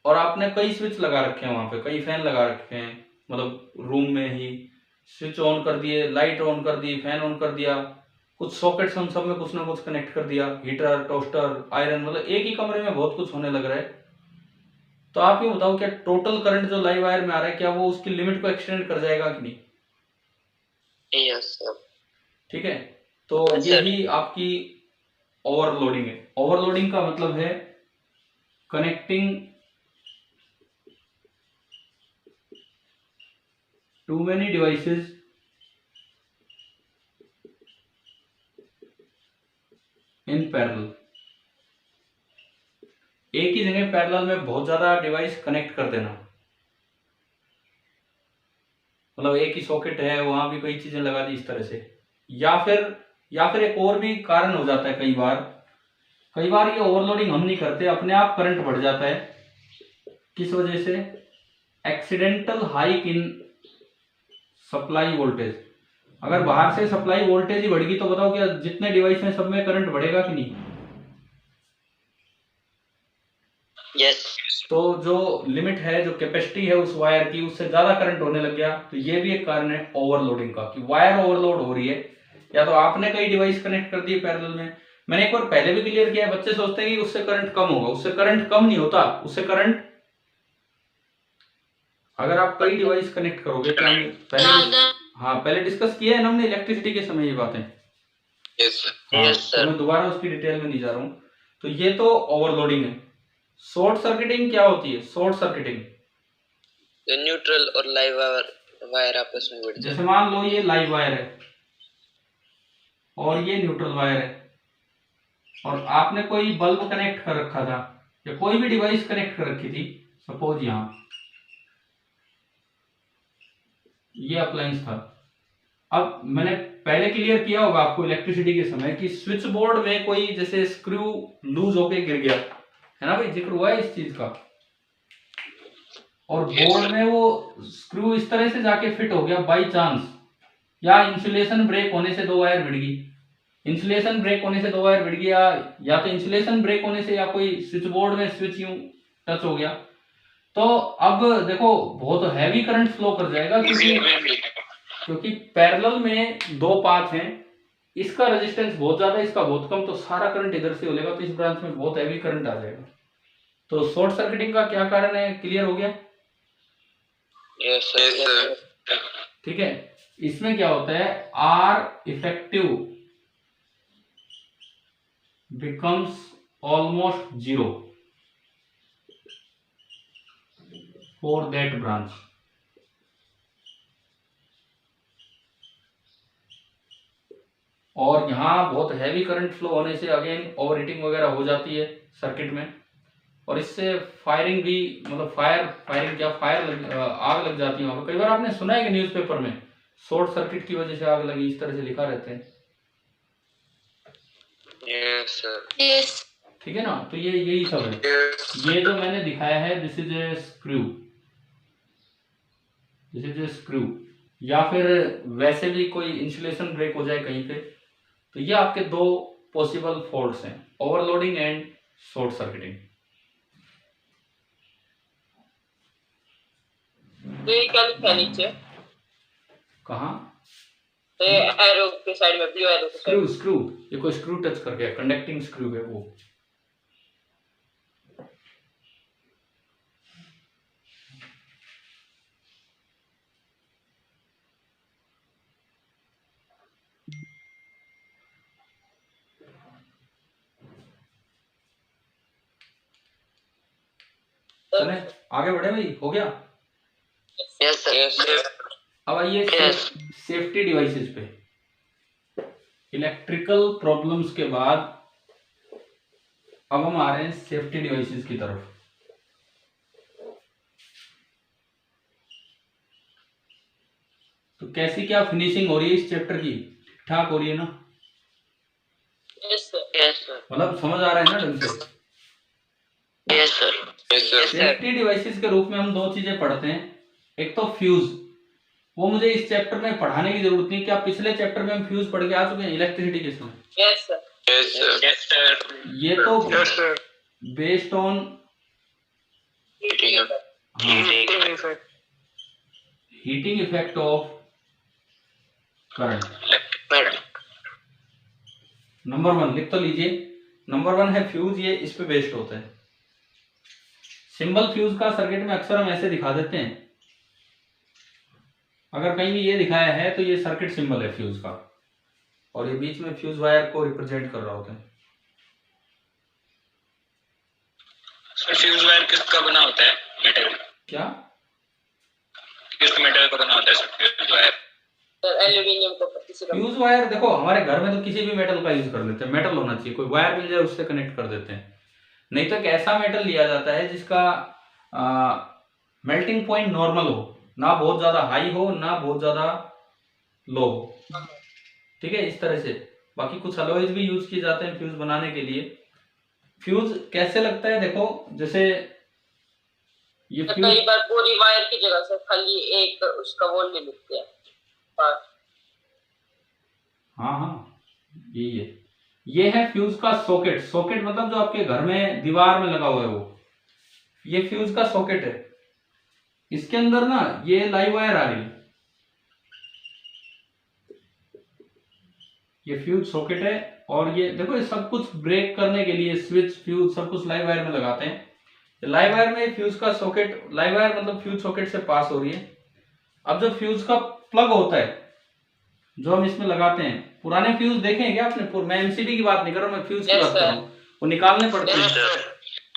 और आपने कई स्विच लगा रखे हैं वहां पे, कई फैन लगा रखे हैं, मतलब रूम में ही स्विच ऑन कर दिए, लाइट ऑन कर दी, फैन ऑन कर दिया, कुछ सॉकेट्स हम सब में कुछ ना कुछ कनेक्ट कर दिया, हीटर, टोस्टर, आयरन, मतलब एक ही कमरे में बहुत कुछ होने लग रहा है। तो आप ये बताओ क्या टोटल करंट जो लाइव वायर में आ रहा है क्या वो उसकी लिमिट को एक्सटेंड कर जाएगा कि नहीं? Yes sir. ठीक है, तो Yes, ये sir. ही आपकी ओवरलोडिंग है। ओवरलोडिंग का मतलब है connecting to many devices in parallel. एक ही जगह पैरेलल में बहुत ज्यादा डिवाइस कनेक्ट कर देना, मतलब एक ही सॉकेट है वहां भी कई चीजें लगा दी इस तरह से। या फिर एक और भी कारण हो जाता है, कई बार ये ओवरलोडिंग हम नहीं करते, अपने आप करंट बढ़ जाता है। किस वजह से? Accidental hike in supply voltage. अगर बाहर से सप्लाई वोल्टेज ही बढ़ेगी तो बताओ क्या जितने डिवाइस हैं सब में करंट बढ़ेगा कि नहीं? यस। तो जो लिमिट है, जो कैपेसिटी है उस वायर की, उससे ज्यादा करंट होने लग गया, तो ये भी एक कारण है ओवरलोडिंग का कि वायर ओवरलोड हो रही है। या तो आपने कई डिवाइस कनेक्ट कर दिए पैरेलल में। मैंने एक बार पहले भी क्लियर किया है, बच्चे सोचते हैं कि उससे करंट कम होगा, उससे करंट कम नहीं होता, उससे करंट, अगर आप कई डिवाइस कनेक्ट करोगे तो हम पहले डिस्कस किया है ना हमने इलेक्ट्रिसिटी के समय ये बातें। यस तो सर। मैं दोबारा उसकी डिटेल में नहीं जा रहा हूँ। तो ये तो ओवरलोडिंग है। शॉर्ट सर्किटिंग क्या होती है? शॉर्ट सर्किटिंग न्यूट्रल और लाइव वायर आपस में बढ़ जाए। जैसे मान लो ये लाइव वायर है और ये न्यूट्रल वायर है, और आपने कोई बल्ब कनेक्ट कर रखा था या कोई भी डिवाइस कनेक्ट कर रखी थी, सपोज यहां ये अप्लायंस था। अब मैंने पहले क्लियर किया होगा आपको इलेक्ट्रिसिटी के समय कि स्विच बोर्ड में कोई जैसे स्क्रू लूज होके गिर गया है ना भाई, जिक्र हुआ है इस चीज का, और बोर्ड में वो स्क्रू इस तरह से जाके फिट हो गया बाई चांस, या इंसुलेशन ब्रेक होने से दो वायर भिड़ गई, इंसुलेशन ब्रेक होने से दो वायर भिड़ गया, या तो इंसुलेशन ब्रेक होने से या कोई स्विच बोर्ड में स्विच यूं टच हो गया, तो अब देखो बहुत हैवी करंट फ्लो कर जाएगा, क्योंकि पैरेलल में दो पाथ हैं, इसका रेजिस्टेंस बहुत ज्यादा है, इसका बहुत कम, तो सारा करंट इधर से होगा, तो इस ब्रांच में बहुत हैवी करंट आ जाएगा। तो शॉर्ट सर्किटिंग का क्या कारण है, क्लियर हो गया? Yes sir. ठीक है, इसमें क्या होता है, R effective becomes almost zero for that branch. और यहाँ बहुत हैवी करंट फ्लो होने से अगेन ओवर हीटिंग वगैरह हो जाती है सर्किट में, और इससे फायरिंग भी, मतलब फायरिंग क्या, आग लग जाती है वहां पर। कई बार आपने सुना है कि न्यूज़पेपर में शॉर्ट सर्किट की वजह से आग लगी, इस तरह से लिखा रहता है। Yes sir. ठीक है ना, तो ये यही सब है। ये जो मैंने दिखाया है this is a screw, this is a screw, या फिर वैसे भी कोई इंसुलेशन ब्रेक हो जाए कहीं पे, तो ये आपके दो पॉसिबल फॉल्ट्स हैं, ओवरलोडिंग एंड शॉर्ट सर्किटिंग। तो ये क्या लिखा है नीचे? कहाँ? तो ये एरो के साइड में, ब्लू एरो के साइड स्क्रू, ये कोई स्क्रू टच कर गया, कंडक्टिंग स्क्रू है वो। चले आगे बढ़े भाई, हो गया? Yes sir. अब आइए सेफ्टी डिवाइसेस पे। इलेक्ट्रिकल प्रॉब्लम्स के बाद अब हम आ रहे हैं सेफ्टी डिवाइसेस की तरफ। तो कैसी क्या फिनिशिंग हो रही है इस चैप्टर की? ठीक ठाक हो रही है ना? Yes sir. मतलब समझ आ रहा है ना ढंग से? Yes sir. सेफ्टी डिवाइसेस के रूप में हम दो चीजें पढ़ते हैं, एक तो फ्यूज, वो मुझे इस चैप्टर में पढ़ाने की जरूरत नहीं, क्या पिछले चैप्टर में हम फ्यूज पढ़ के आ चुके हैं इलेक्ट्रिसिटी के समय? Yes sir. Yes sir. ये तो based on heating effect of current. Madam number 1 लिख तो लीजिए। नंबर 1 है फ्यूज, ये इस पे बेस्ड होता है। सिंबल फ्यूज का सर्किट में अक्सर हम ऐसे दिखा देते हैं, अगर कहीं भी ये दिखाया है तो ये सर्किट सिंबल है फ्यूज का, और ये बीच में फ्यूज वायर को रिप्रेजेंट कर रहा होता है। फ्यूज वायर किसका बना होता है? मेटल। क्या? किस मेटल का बना होता है सर फ्यूज वायर? एल्यूमिनियम को किसी का फ्यूज वायर देखो हमारे घर में तो किसी भी मेटल का यूज कर लेते हैं, मेटल होना चाहिए, कोई वायर मिल जाए उससे कनेक्ट कर देते हैं। नहीं तो एक ऐसा मेटल लिया जाता है जिसका मेल्टिंग पॉइंट नॉर्मल हो, ना बहुत ज्यादा हाई हो ना बहुत ज्यादा लो हो, ठीक है, इस तरह से। बाकी कुछ अलॉयज भी यूज किए जाते हैं फ्यूज बनाने के लिए। फ्यूज कैसे लगता है देखो, जैसे ये फ्यूज, कई बार पूरी वायर की जगह से खाली एक उसका वो ले लेते हैं पार्ट। हाँ हाँ यही है। ये है फ्यूज का सॉकेट। सॉकेट मतलब जो आपके घर में दीवार में लगा हुआ है वो, ये फ्यूज का सॉकेट है। इसके अंदर ना ये लाइव वायर आ रही है, ये फ्यूज सॉकेट है। और ये देखो ये सब कुछ ब्रेक करने के लिए स्विच फ्यूज सब कुछ लाइव वायर में लगाते हैं। लाइव वायर में फ्यूज का सॉकेट, लाइव वायर मतलब फ्यूज सॉकेट से पास हो रही है। अब जो फ्यूज का प्लग होता है जो हम इसमें लगाते हैं, पुराने फ्यूज देखे हैं क्या आपने? मैं एमसीबी की बात नहीं कर रहा हूँ, मैं फ्यूज की बात कर रहा हूँ, वो निकालने पड़ते हैं,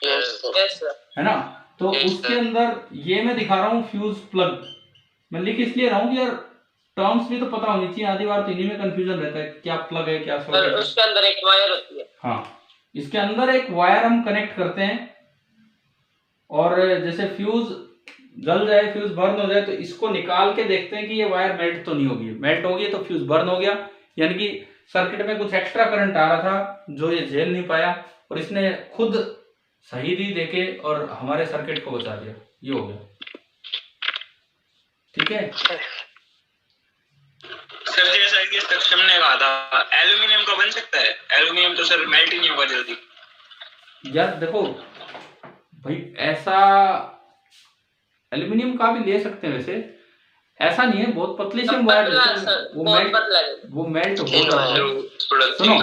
यस सर। है ना? तो उसके अंदर ये मैं दिखा रहा हूँ फ्यूज प्लग। मैं लिख इसलिए रहा हूँ कि यार टर्म्स भी तो पता होनी चाहिए, आधी बार तो इन्हीं में कंफ्यूजन रहता है, क्या प्लग है क्या सॉकेट है। उसके अंदर एक वायर होती है। हाँ, इसके अंदर एक वायर हम कनेक्ट करते हैं, और जैसे फ्यूज जल जाए, फ्यूज बर्न हो जाए, तो इसको निकाल के देखते हैं कि ये वायर मेल्ट तो नहीं होगी। मेल्ट होगी तो फ्यूज बर्न हो गया, यानी कि सर्किट में कुछ एक्स्ट्रा करंट आ रहा था जो ये झेल नहीं पाया, और इसने खुद सही दी देके और हमारे सर्किट को बचा दिया। ये हो गया, ठीक है सर। जैसा कि सक्षम ने कहा था एल्यूमिनियम का बन सकता है। एल्यूमिनियम तो सर मेल्ट ही नहीं होगा जल्दी। यार देखो भाई, ऐसा एल्यूमिनियम का भी ले सकते हैं, वैसे ऐसा नहीं है, बहुत पतली सी वायर वो मेल्ट हो जाता है। सुनो,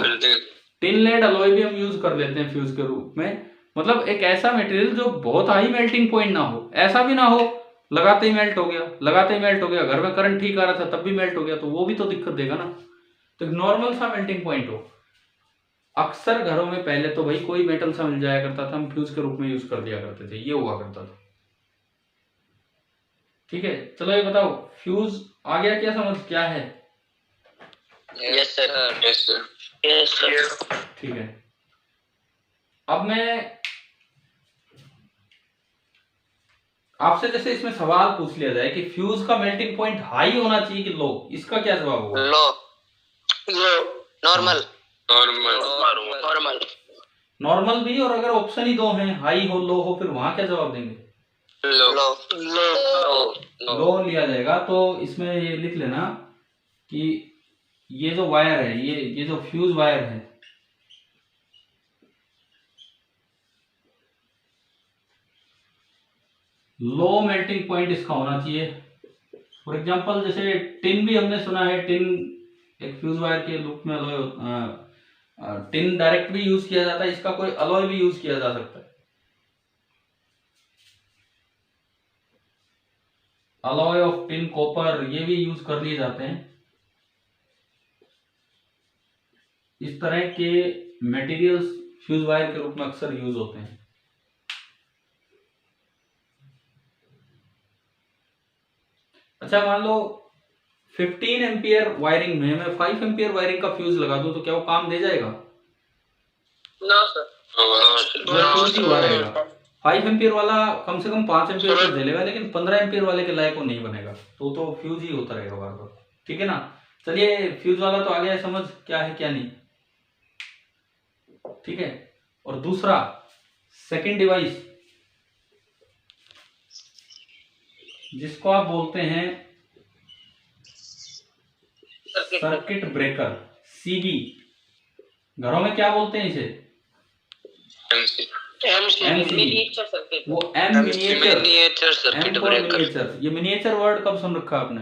टिन लेड अलॉय भी हम यूज कर लेते हैं फ्यूज के रूप में। मतलब एक ऐसा मटेरियल जो बहुत हाई मेल्टिंग पॉइंट ना हो, ऐसा भी ना हो लगाते ही मेल्ट हो गया, लगाते ही मेल्ट हो गया, घर में करंट ठीक आ रहा था तब भी मेल्ट हो गया, तो वो भी तो दिक्कत देगा ना। तो नॉर्मल सा मेल्टिंग पॉइंट हो। अक्सर घरों में पहले तो भाई कोई मेटल सा मिल जाया करता था, हम फ्यूज के रूप में यूज कर दिया करते थे, ये हुआ करता था, ठीक है। चलो ये बताओ फ्यूज आ गया क्या समझ, क्या है? Yes sir, yes sir, yes sir, ठीक है। अब मैं आपसे जैसे इसमें सवाल पूछ लिया जाए कि फ्यूज का मेल्टिंग पॉइंट हाई होना चाहिए कि लो, इसका क्या जवाब होगा? लो, लो, नॉर्मल, नॉर्मल, नॉर्मल, नॉर्मल भी, और अगर ऑप्शन ही दो हैं हाई हो लो हो, फिर वहां क्या जवाब देंगे? लो, लो, लो लिया जाएगा। तो इसमें ये लिख लेना कि ये जो वायर है, ये जो फ्यूज वायर है, लो मेल्टिंग पॉइंट इसका होना चाहिए। फॉर एग्जांपल जैसे टिन भी हमने सुना है, टिन एक फ्यूज वायर के लूप में अलॉय, टिन डायरेक्ट भी यूज किया जाता है, इसका कोई अलॉय भी यूज किया जा सकता है। अलॉय ऑफ टिन कॉपर ये भी यूज कर लिए जाते हैं। इस तरह के मटेरियल्स फ्यूज वायर के रूप में अक्सर यूज होते हैं। अच्छा मान लो 15 एम्पियर वायरिंग में मैं 5 एम्पियर वायरिंग का फ्यूज लगा दूं तो क्या वो काम दे जाएगा? नो सर, फ्यूज ही हुआ रहेगा। 5 एम्पियर वाला कम से कम 5 एम्पियर तक झेलेगा, लेकिन 15 एम्पियर वाले के लायक वो नहीं बनेगा, तो फ्यूज ही होता रहेगा बार बार, ठीक है ना। चलिए फ्यूज वाला तो आ गया समझ, क्या है क्या नहीं, ठीक है। और दूसरा सेकंड डिवाइस जिसको आप बोलते हैं सर्किट ब्रेकर, सीबी, घरों में क्या बोलते हैं इसे? Miniature circuit. वो एम मिनिएचर सर्किट ब्रेकर। ये मिनिएचर वर्ड कब सुन रखा आपने?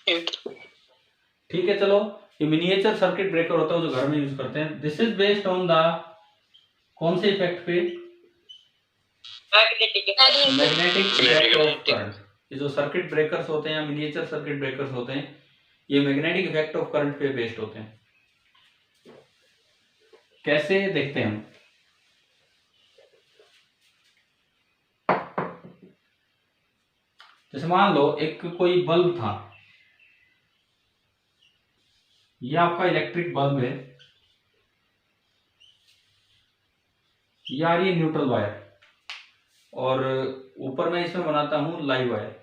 ठीक है, चलो ये मिनिएचर सर्किट ब्रेकर होता है जो घर में यूज करते हैं। This is based on the कौन से इफेक्ट पे? Magnetic effect of current. ये जो सर्किट ब्रेकर्स होते हैं या मिनिएचर सर्किट ब्रेकर्स होते हैं, ये मैग्नेटिक इफेक्ट ऑफ करंट पे बेस्ड होते हैं। कैसे देखते हैं हम? जैसे मान लो एक कोई बल्ब था, ये आपका इलेक्ट्रिक बल्ब है, ये आ रही है न्यूट्रल वायर, और ऊपर मैं इसमें बनाता हूं लाइव वायर।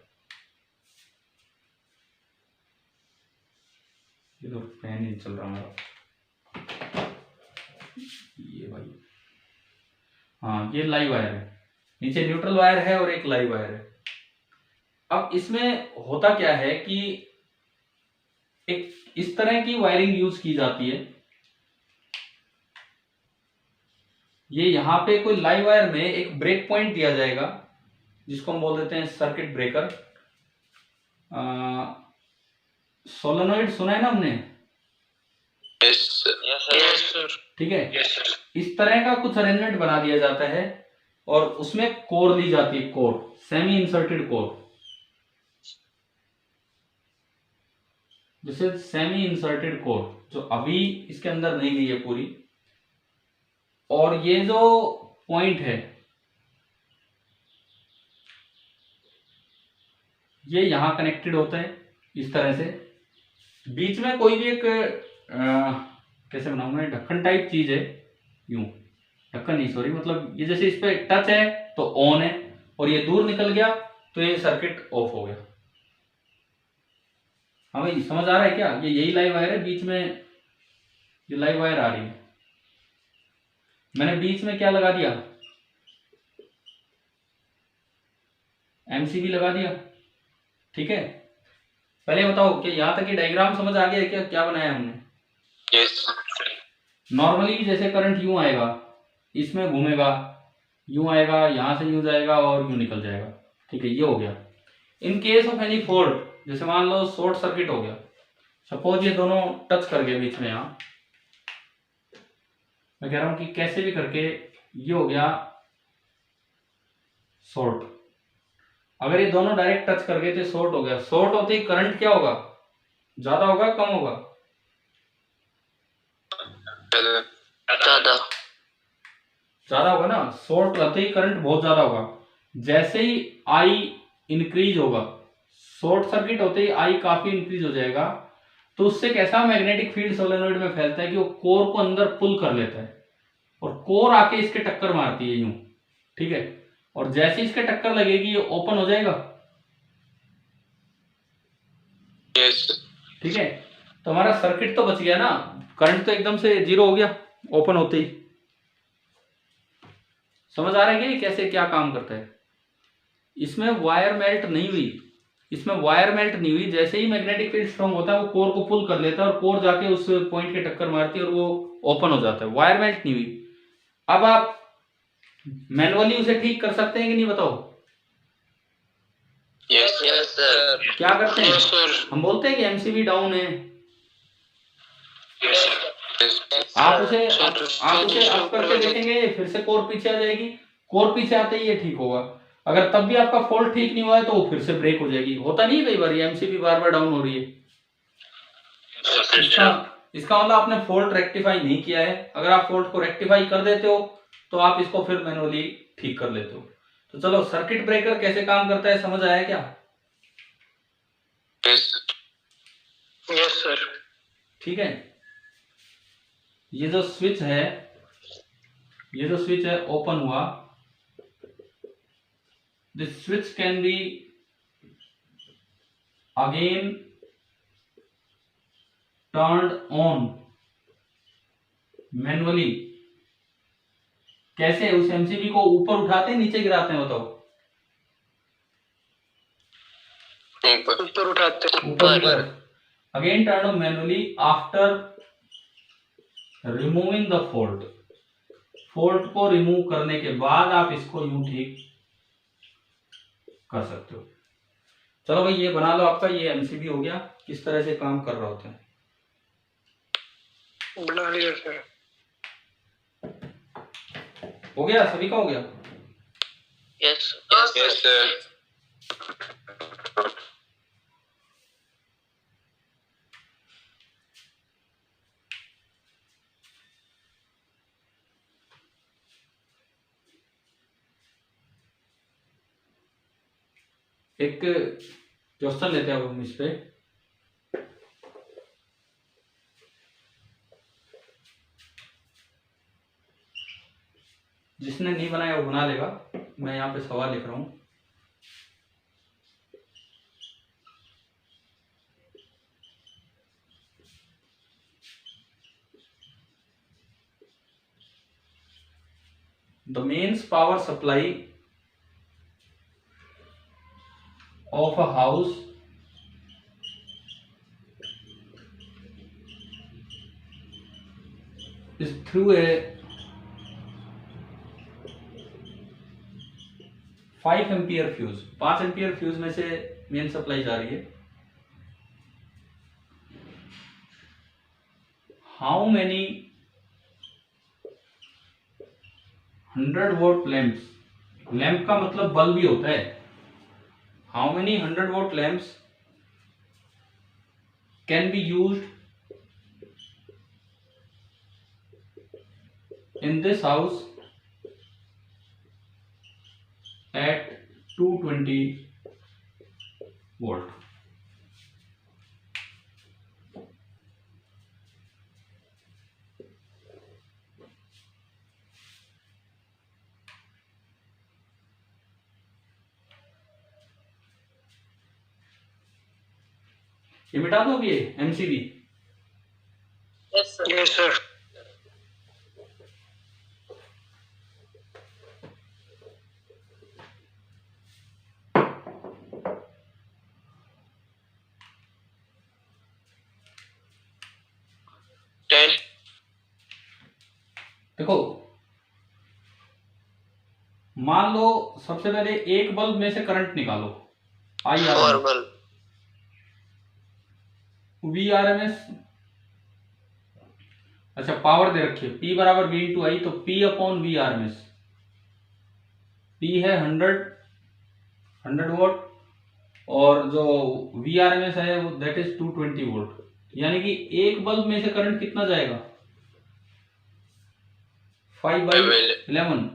ये तो फैन ही चल रहा हमारा, ये भाई, हाँ ये लाइव वायर है, नीचे न्यूट्रल वायर है और एक लाइव वायर है। अब इसमें होता क्या है कि एक इस तरह की वायरिंग यूज की जाती है। ये यहां पे कोई लाइव वायर में एक ब्रेक पॉइंट दिया जाएगा जिसको हम बोल देते हैं सर्किट ब्रेकर। सोलेनॉइड सुना है ना हमने? Yes sir. ठीक है, इस तरह का कुछ अरेंजमेंट बना दिया जाता है और उसमें कोर ली जाती है, कोर, सेमी इंसर्टेड कोर, जैसे सेमी इंसर्टेड कोर जो अभी इसके अंदर नहीं गई है पूरी। और ये जो पॉइंट है ये यहां कनेक्टेड होता है इस तरह से। बीच में कोई भी एक कैसे बनाऊंगा, ढक्कन टाइप चीज है, यूं ढक्कन नहीं सॉरी, मतलब ये जैसे इस पे टच है तो ऑन है और ये दूर निकल गया तो ये सर्किट ऑफ हो गया। हाँ भाई समझ आ रहा है क्या? ये यही लाइव वायर है, बीच में ये लाइव वायर आ रही है, मैंने बीच में क्या लगा दिया, एमसीबी लगा दिया। ठीक है, पहले बताओ कि यहां तक की डायग्राम समझ आ गया है क्या? क्या बनाया हमने? यस। नॉर्मली जैसे करंट यूं आएगा, इसमें घूमेगा, यूं आएगा, यहां से यूं जाएगा और यूं निकल जाएगा। ठीक है, ये हो गया। In case of any fault, जैसे मान लो शॉर्ट सर्किट हो गया, सपोज ये दोनों टच कर गए बीच में, यहां मैं कह रहा हूं कि कैसे भी करके ये हो गया शॉर्ट। अगर ये दोनों डायरेक्ट टच कर गए तो शॉर्ट हो गया। शॉर्ट होते ही करंट क्या होगा, ज्यादा होगा कम होगा? ज्यादा। ज्यादा होगा ना, शॉर्ट रहते ही करंट बहुत ज्यादा होगा। जैसे ही आई इंक्रीज होगा, शॉर्ट सर्किट होते ही आई काफी इंक्रीज हो जाएगा, तो उससे कैसा मैग्नेटिक फील्ड सोलेनोइड में फैलता है कि वो कोर को अंदर पुल कर लेता है और कोर आके इसके टक्कर मारती है यूं। ठीक है, और जैसे इसके टक्कर लगेगी ये ओपन हो जाएगा। यस। ठीक है, तो हमारा सर्किट तो बच गया ना, करंट तो एकदम से जीरो हो गया ओपन होते ही। समझ आ रहा है कि कैसे क्या काम करता है? इसमें वायर मेल्ट नहीं हुई, इसमें वायर मेल्ट नहीं हुई, जैसे ही मैग्नेटिक फील्ड स्ट्रांग होता है वो कोर को पुल कर लेता है और कोर जाके उस पॉइंट के टक्कर मारती है और वो ओपन हो जाता है, वायर मेल्ट नहीं हुई। अब आप मैनुअली उसे ठीक कर सकते हैं कि नहीं बताओ? Yes yes sir. क्या करते हैं? Yes sir. हम बोलते हैं कि एमसीबी डाउन है, यस। आप उसे अप करके देखेंगे फिर से कोर पीछे आ जाएगी, कोर पीछे आते ही ये ठीक होगा। अगर तब भी आपका फॉल्ट ठीक नहीं हुआ है तो वो फिर से ब्रेक हो जाएगी। होता नहीं कई बार ये एमसीबी बार बार डाउन हो रही है, इसका मतलब आपने फॉल्ट रेक्टिफाई नहीं किया है। अगर आप फॉल्ट को रेक्टिफाई कर देते हो तो आप इसको फिर मैनुअली ठीक कर लेते हो। तो चलो, सर्किट ब्रेकर कैसे काम करता है समझ आया क्या? Yes sir. ठीक है, ये जो स्विच है, ये जो स्विच है ओपन हुआ, this switch can be again turned on manually. कैसे? उस एमसीबी को ऊपर उठाते हैं नीचे गिराते हैं बताओ? ऊपर उठाते हैं। ऊपर। Again turn on manually after removing the fault. Fault को रिमूव करने के बाद आप इसको यूं ठीक कर सकते हो। चलो भाई ये बना लो, आपका ये एमसीबी हो गया, किस तरह से काम कर रहा होता है। बना लिया सर। हो गया, सभी का हो गया। Yes yes sir. एक क्वेश्चन लेते हैं अब हम इस पे। जिसने नहीं बनाया वो बना लेगा, मैं यहाँ पे सवाल लिख रहा हूँ। The mains power supply of a house is through a 5 ampere fuse. 5 ampere fuse में से मेन सप्लाई जा रही है। How many 100 volt lamps, lamp का मतलब बल्ब भी होता है। How many 100 volt lamps can be used in this house at 220 volt। ये मिटा दो अभी, MCB. Yes sir. Yes sir. देखो मान लो सबसे पहले एक बल्ब में से करंट निकालो, I R 4 bulb. V R M S. अच्छा पावर दे रखी है P बराबर V इंटू आई, तो P upon V R M S. P है 100 वोल्ट और जो वी आर एम एस है वो दैट इज 220 वोल्ट। यानी कि एक बल्ब में से करंट कितना जाएगा, 5/11।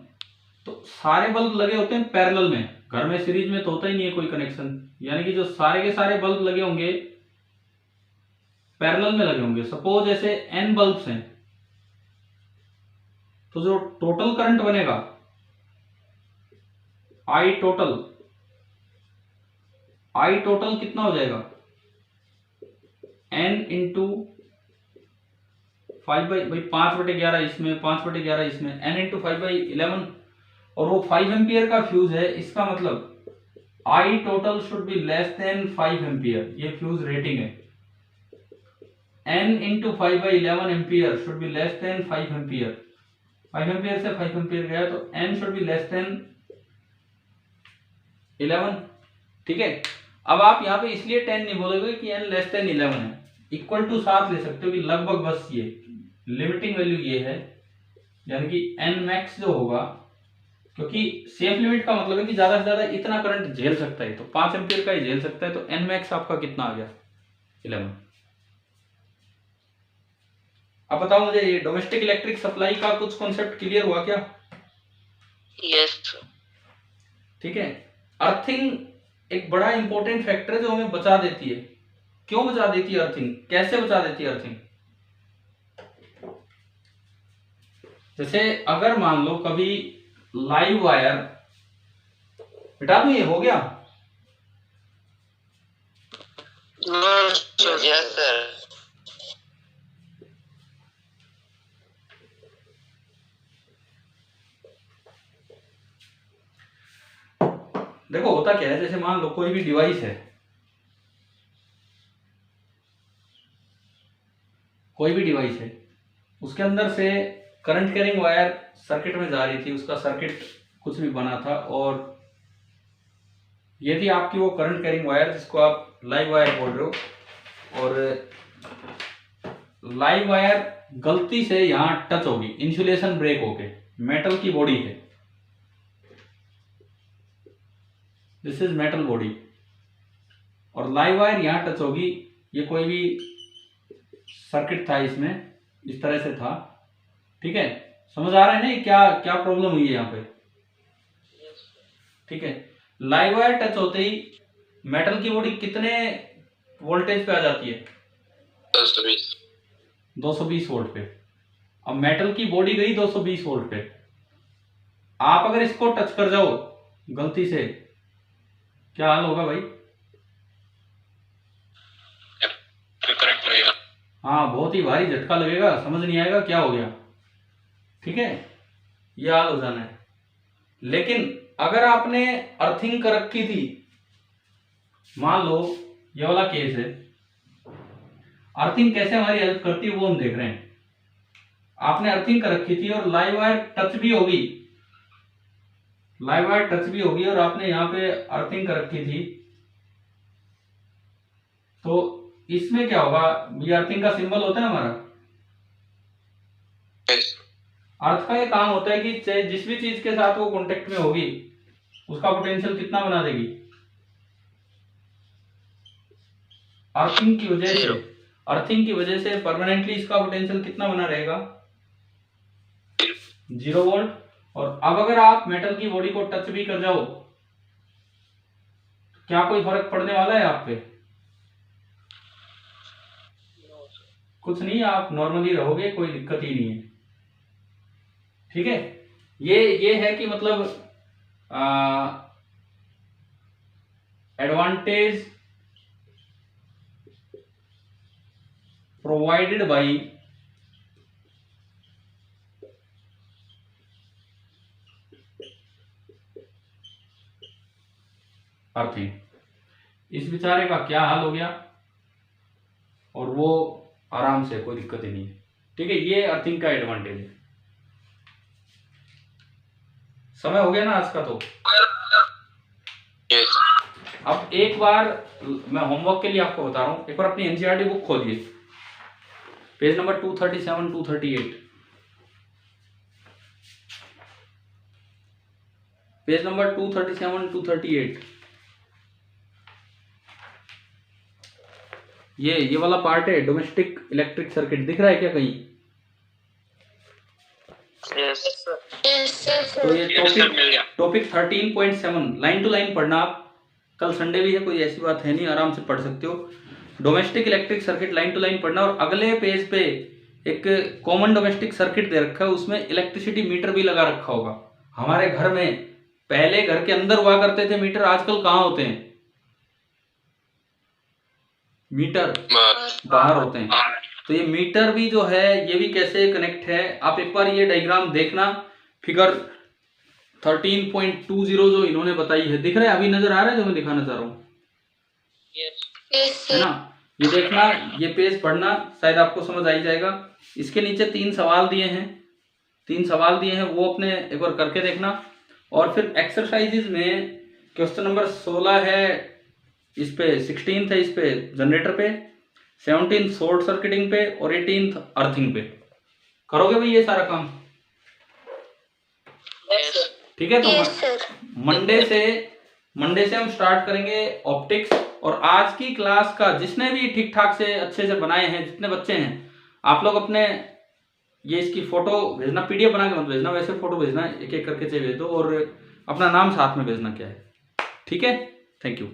तो सारे बल्ब लगे होते हैं पैरेलल में, घर में सीरीज में तो होता ही नहीं है कोई कनेक्शन। यानी कि जो सारे के सारे बल्ब लगे होंगे पैरेलल में लगे होंगे। सपोज ऐसे n बल्ब्स हैं, तो जो टोटल करंट बनेगा आई टोटल कितना हो जाएगा, n इंटू 5/11 इसमें, 5/11 इसमें, n इंटू 5/11। और वो 5 एम्पियर का फ्यूज है, इसका मतलब I total should be less than 5 ampere. ये फ्यूज रेटिंग है। n into 5/11 ampere should be less than 5 ampere. 5 ampere से 5 एम्पियर गया तो n should be less than 11। ठीक है, अब आप यहाँ पे इसलिए 10 नहीं बोलोगे कि n लेस देन 11 है। इक्वल टू 7 ले सकते हो कि लगभग, बस ये लिमिटिंग वैल्यू ये है। यानी कि n मैक्स जो होगा, क्योंकि सेफ लिमिट का मतलब है कि ज्यादा से ज्यादा इतना करंट झेल सकता है, तो 5 एम्पियर का ही झेल सकता है। तो n मैक्स आपका कितना आ गया, 11। अब बताओ मुझे, ये डोमेस्टिक इलेक्ट्रिक सप्लाई का कुछ कॉन्सेप्ट क्लियर हुआ क्या? यस। ठीक है, अर्थिंग एक बड़ा इंपॉर्टेंट फैक्टर है जो हमें बचा देती है। क्यों बचा देती है अर्थिंग, कैसे बचा देती है अर्थिंग? जैसे अगर मान लो कभी लाइव वायर, बेटा दूं, ये हो गया। Yes sir. देखो होता क्या है, जैसे मान लो कोई भी डिवाइस है, उसके अंदर से करंट कैरिंग वायर सर्किट में जा रही थी, उसका सर्किट कुछ भी बना था और ये थी आपकी वो करंट कैरिंग वायर जिसको आप लाइव वायर बोल रहे हो। और लाइव वायर गलती से यहाँ टच होगी, इंसुलेशन ब्रेक होके, मेटल की बॉडी है, दिस इज मेटल बॉडी, और लाइव वायर यहाँ टच होगी। ये कोई भी सर्किट था इसमें, इस तरह से था, ठीक है। समझ आ रहा है ना क्या क्या प्रॉब्लम हुई है यहाँ पे, ठीक है। लाइव वायर टच होते ही मेटल की बॉडी कितने वोल्टेज पे आ जाती है? 220 वोल्ट पे। अब मेटल की बॉडी गई 220 वोल्ट पे, आप अगर इसको टच कर जाओ गलती से, क्या हाल होगा भाई? करंट लगेगा। हाँ, बहुत ही भारी झटका लगेगा, समझ नहीं आएगा क्या हो गया, ठीक है, ये हाल हो जाना है। लेकिन अगर आपने अर्थिंग कर रखी थी, मान लो ये वाला केस है, अर्थिंग कैसे हमारी हेल्प करती है वो हम देख रहे हैं। आपने अर्थिंग कर रखी थी और लाइव वायर टच भी होगी, लाइव वायर टच भी होगी, और आपने यहाँ पे अर्थिंग कर रखी थी, तो इसमें क्या होगा? ये अर्थिंग का सिंबल होता है हमारा। अर्थ का ये काम होता है कि चाहे जिस भी चीज के साथ वो कांटेक्ट में होगी उसका पोटेंशियल कितना बना देगी? अर्थिंग की वजह से, अर्थिंग की वजह से परमानेंटली इसका पोटेंशियल कितना बना रहेगा? 0 वोल्ट। और अब अगर आप मेटल की बॉडी को टच भी कर जाओ, क्या कोई फर्क पड़ने वाला है आप पे? कुछ नहीं, आप नॉर्मली रहोगे, कोई दिक्कत ही नहीं है, ठीक है। ये है कि मतलब एडवांटेज प्रोवाइडेड बाय अर्थिंग। इस बेचारे का क्या हाल हो गया, और वो आराम से, कोई दिक्कत ही नहीं है, ठीक है। ये अर्थिंग का एडवांटेज है। समय हो गया ना आज का तो। यस। अब एक बार मैं होमवर्क के लिए आपको बता रहा हूं, एक बार अपनी एनसीईआरटी बुक खोलिए, पेज नंबर 237 238, पेज नंबर 237 238। ये वाला पार्ट है डोमेस्टिक इलेक्ट्रिक सर्किट, दिख रहा है क्या कहीं? यस तो ये टॉपिक 13.7 लाइन टू लाइन पढ़ना आप। कल संडे भी है, कोई ऐसी बात है नहीं, आराम से पढ़ सकते हो। Domestic electric circuit line to line पढ़ना, और अगले पेज पे एक कॉमन डोमेस्टिक सर्किट दे रखा है, उसमें इलेक्ट्रिसिटी मीटर भी लगा रखा होगा। हमारे घर में पहले घर के अंदर हुआ करते थे मीटर, आजकल कहाँ होते हैं? मीटर बाहर होते हैं। तो ये मीटर भी जो है, ये भी कैसे कनेक्ट है, आप एक बार ये डायग्राम देखना, फिगर 13.20 जो इन्होंने बताई है, दिख रहा है अभी, नजर आ रहा है जो मैं दिखाना चाह रहा हूँ, है ना? ये देखना, ये पेज पढ़ना, शायद आपको समझ आ ही जाएगा। इसके नीचे 3 सवाल दिए हैं, 3 सवाल दिए हैं, वो अपने एक बार करके देखना। और फिर एक्सरसाइजेज में क्वेश्चन नंबर 16 है, इस पे 16 है, इस पे जनरेटर पे, 17 शॉर्ट सर्किटिंग पे, और 18 अर्थिंग पे। करोगे भाई ये सारा काम? ठीक है। तो मंडे से हम स्टार्ट करेंगे ऑप्टिक्स। और आज की क्लास का जिसने भी ठीक ठाक से अच्छे से बनाए हैं, जितने बच्चे हैं, आप लोग अपने ये इसकी फोटो भेजना, पीडीएफ बना के मत भेजना, वैसे फोटो भेजना, एक एक करके चाहिए भेज दो, और अपना नाम साथ में भेजना क्या है, ठीक है। Thank you.